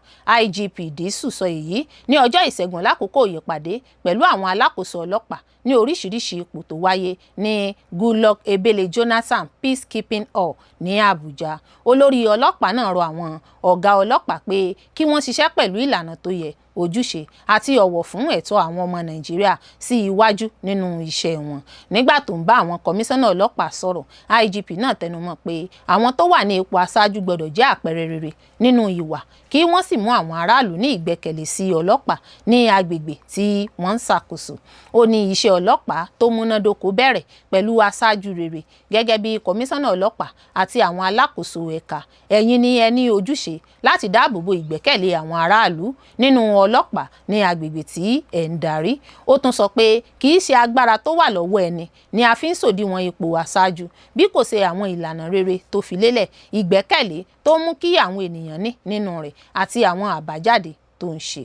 IGP Dìísù sọ èyí ní ọjọ́ Ìṣẹ́gun lákòókò ìpàdé pẹ̀lú àwọn alákòóso ọlọ́pàá ní oríṣiríṣi ipò tó wáyé ní Goodluck Ebele Jonathan Peacekeeping Hall ní Àbújá. Olórí ọlọ́pàá náà rọ àwọn ọ̀gá ọlọ́pàá pé kí wọ́n ṣiṣẹ́ pẹ̀lú ìlànà tó yẹ, ojúṣe àti ọ̀wọ̀ fún ẹ̀tọ́ àwọn ọmọ Nàìjíríà sí iwájú nínú iṣẹ́ wọn. Nígbà tó ń bá àwọn kọmíṣánná ọlọ́pàá sọ̀rọ̀, IGP náà tẹnumọ́ pé àwọn tó wà ní ipò aṣáájú gbọdọ̀ jẹ́ àpẹẹrẹ rere nínú ìwà kí wọ́n sì mú àwọn aráàlú ní ìgbẹ́kẹ̀lé sí ọlọ́pàá ní agbègbè tí wọ́n ń ṣàkóso. Ó ní iṣẹ́ ọlọ́pàá tó múnádóko bẹ̀rẹ̀ pẹ̀lú aṣáájú rere gẹ́gẹ́ bí kọmíṣánná ọlọ́pàá àti àwọn alákòóso ẹ̀ka. Ẹ̀yin ni ẹ ní ojúṣe láti dáàbò bo ìgbẹ́kẹ̀lé àwọn aráàlú nínú ọlọ́pàá ní agbègbè tí ẹ̀ ń darí. Ó tún sọ pé kì í ṣe agbára tó wà lọ́wọ́ ẹni ni a fi ń ṣòdiwọ̀n ipò aṣáájú, bí kò ṣe àwọn ìlànà rere tó fi lélẹ̀, ìgbẹ́kẹ̀lé tó mú kí àwọn ènìyàn ní nínú rẹ̀ àti àwọn àbájáde tó ń ṣe.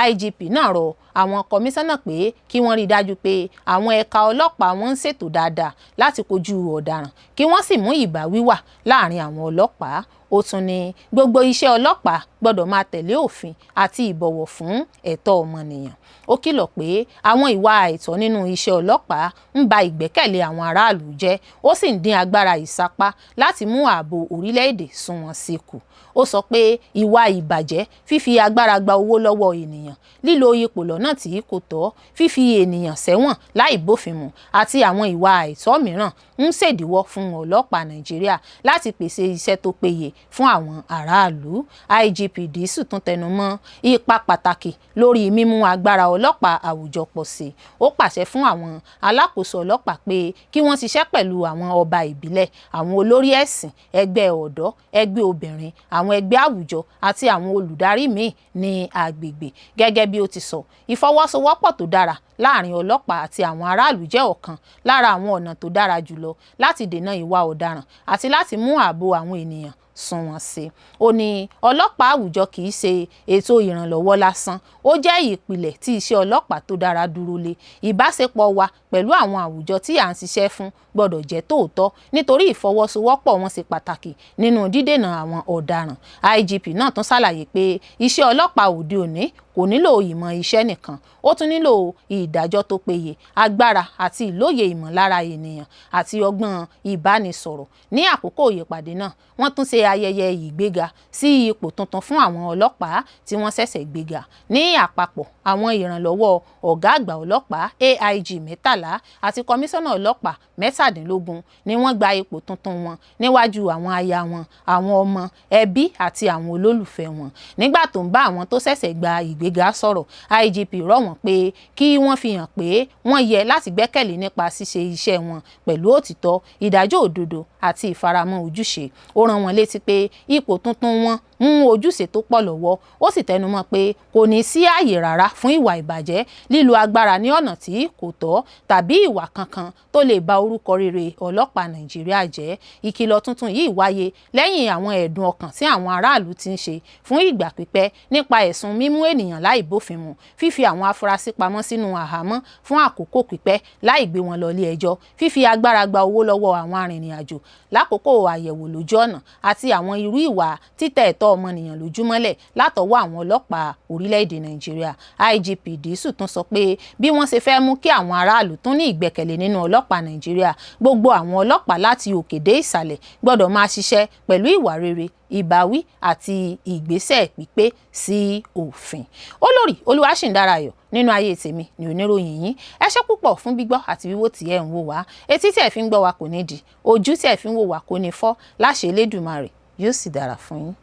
IGP náà rọ àwọn kọmíṣánná pé kí wọ́n rí i dájú pé àwọn ẹ̀ka ọlọ́pàá wọn ń ṣètò dáadáa láti kojú ọ̀daràn, kí wọ́n sì mú ìbáwí wà láàrin àwọn ọlọ́pàá. Ó tún ní gbogbo iṣẹ́ ọlọ́pàá gbọ́dọ̀ máa tẹ̀lé òfin àti ìbọ̀wọ̀ fún ẹ̀tọ́ ọmọnìyàn. Ó kìlọ̀ pé àwọn ìwà àìtọ́ nínú iṣẹ́ ọlọ́pàá ń ba ìgbẹ́kẹ̀lé àwọn aráàlú jẹ́, ó sì ń dín agbára ìsapá láti mú ààbò orílẹ̀-èdè sunwọ̀n sí kù. Ó sọ pé ìwà ìbàjẹ́, fífi agbára gba owó lọ́wọ́ ènìyàn, lílo ipò lọ́nà tí kò tọ́, fífi ènìyàn sẹ́wọ̀n láì bófin mu àti àwọn ìwà àìtọ́ mìíràn ń ṣèdíwọ́ fún ọlọ́pàá Nàìjíríà láti pèsè iṣẹ́ tó péye fún àwọn aráàlú. IGP Dìísù tún tẹnumọ́ ipa pàtàkì lórí mímú agbára ọlọ́pàá àwùjọ pọ̀ sí. Ó pàṣẹ fún àwọn alákòóso ọlọ́pàá pé kí wọ́n ṣiṣẹ́ pẹ̀lú àwọn ọba ìbílẹ̀, àwọn olórí ẹ̀sìn, ẹgbẹ́ ọ̀dọ́, ẹgbẹ́ obìnrin, àwọn ẹgbẹ́ àwùjọ àti àwọn olùdarí míì ní agbègbè. Gẹ́gẹ́ bí ó ti sọ, ìfọwọ́sowọ́pọ̀ tó dára láàrin ọlọ́pàá àti àwọn aráàlú jẹ́ ọ̀kan lára àwọn ọ̀nà tó dára jùlọ láti dènà ìwà ọ̀daràn àti láti mú ààbò àwọn ènìyàn sunwọ̀n sí. Ó ní ọlọ́pàá àwùjọ kì í ṣe ètò ìrànlọ́wọ́ lásán, ó jẹ́ ìpìlẹ̀ tí iṣẹ́ ọlọ́pàá tó dára dúró lé. Ìbáṣepọ̀ wa pẹ̀lú àwọn àwùjọ tí à ń ṣiṣẹ́ fún gbọ́dọ̀ jẹ́ tòótọ́ nítorí ìfọwọ́sowọ́pọ̀ wọn ṣe pàtàkì nínú dídènà àwọn ọ̀daràn. IGP náà tún ṣàlàyé pé iṣẹ́ ọlọ́pàá òde òní kò nílò ìmọ̀ iṣẹ́ nìkan, ó tún nílò ìdájọ́ tó péye, agbára àti ìlóye ìmọ̀lára ènìyàn àti ọgbọ́n ìbánisọ̀rọ̀. Ní àkókò ìpàdé náà, wọ́n tún ṣe ayẹyẹ ìgbéga sí ipò tuntun fún àwọn ọlọ́pàá tí wọ́n ṣẹ̀ṣẹ̀ gbéga. Ní àpapọ̀, àwọn ìrànlọ́wọ́ ọ̀gá àgbà ọlọ́pàá AIG 13 àti kọmíṣánná ọlọ́pàá 17 ni wọ́n gba ipò tuntun wọn níwájú àwọn aya wọn, àwọn ọmọ, ẹbí àti àwọn olólùfẹ́ wọn. Nígbà tó ń bá àwọn tó ṣẹ̀ṣẹ̀ gba ìgbéga sọ̀rọ̀, IGP rọ̀ wọ́n pé kí wọ́n fi hàn pé wọ́n yẹ láti gbẹ́kẹ̀lé nípa ṣíṣe iṣẹ́ wọn pẹ̀lú òtítọ́, ìdájọ́ òdodo àti ìfaramọ́ ojúṣe. Ó rán wọn létí pé ipò tuntun wọn mú ojúṣe tó pọ̀ lọ́wọ́, ó sì tẹnumọ́ pé kò ní sí ààyè rárá fún ìwà ìbàjẹ́, lílo agbára ní ọ̀nà tí kò tọ́ tàbí ìwà kankan tó lè ba orúkọ rere ọlọ́pàá Nàìjíríà jẹ́. Ìkìlọ̀ tuntun yìí wáyé lẹ́yìn àwọn ẹ̀dùn ọkàn tí àwọn aráàlú ti ń ṣe fún ìgbà pípẹ́ nípa ẹ̀sùn mímú ènìyàn láì bófin mu, fífi àwọn afurasí pamọ́ sínú àhámọ́ fún àkókò pípẹ́ láì gbé wọn lọ ilé ẹjọ́, fífi agbára gba owó lọ́wọ́ àwọn arìnrìn-àjò lákòókò àyẹ̀wò lójú ọ̀nà àti àwọn irú ìwà títẹ̀ ẹ̀tọ́ ọmọnìyàn lójúmọ́lẹ̀ látọwọ́ àwọn ọlọ́pàá orílẹ̀-èdè Nàìjíríà. IGP Disu tún sọ pé bí wọ́n ṣe fẹ́ mú kí àwọn aráàlú tún ní ìgbẹ́kẹ̀lé nínú ọlọ́pàá Nàìjíríà, gbogbo àwọn ọlọ́pàá láti òkè dé ìsàlẹ̀ gbọ́dọ̀ máa ṣiṣẹ́ pẹ̀lú ìwà rere, ìbáwí àti ìgbésẹ̀ pípé sí òfin. Olórí Olúwaṣìndáráyọ̀ nínú ayé tèmi ni oníròyìn yín. Ẹ ṣé púpọ̀ fún gbígbọ́ àti wíwò tí ẹ ń wò wá. Etí tí ẹ fi ń gbọ́ wa kò ní di, ojú tí ẹ fi ń wò wá kò ní fọ́. Láṣẹ Elédùmarè, yóò sì dára fún yín.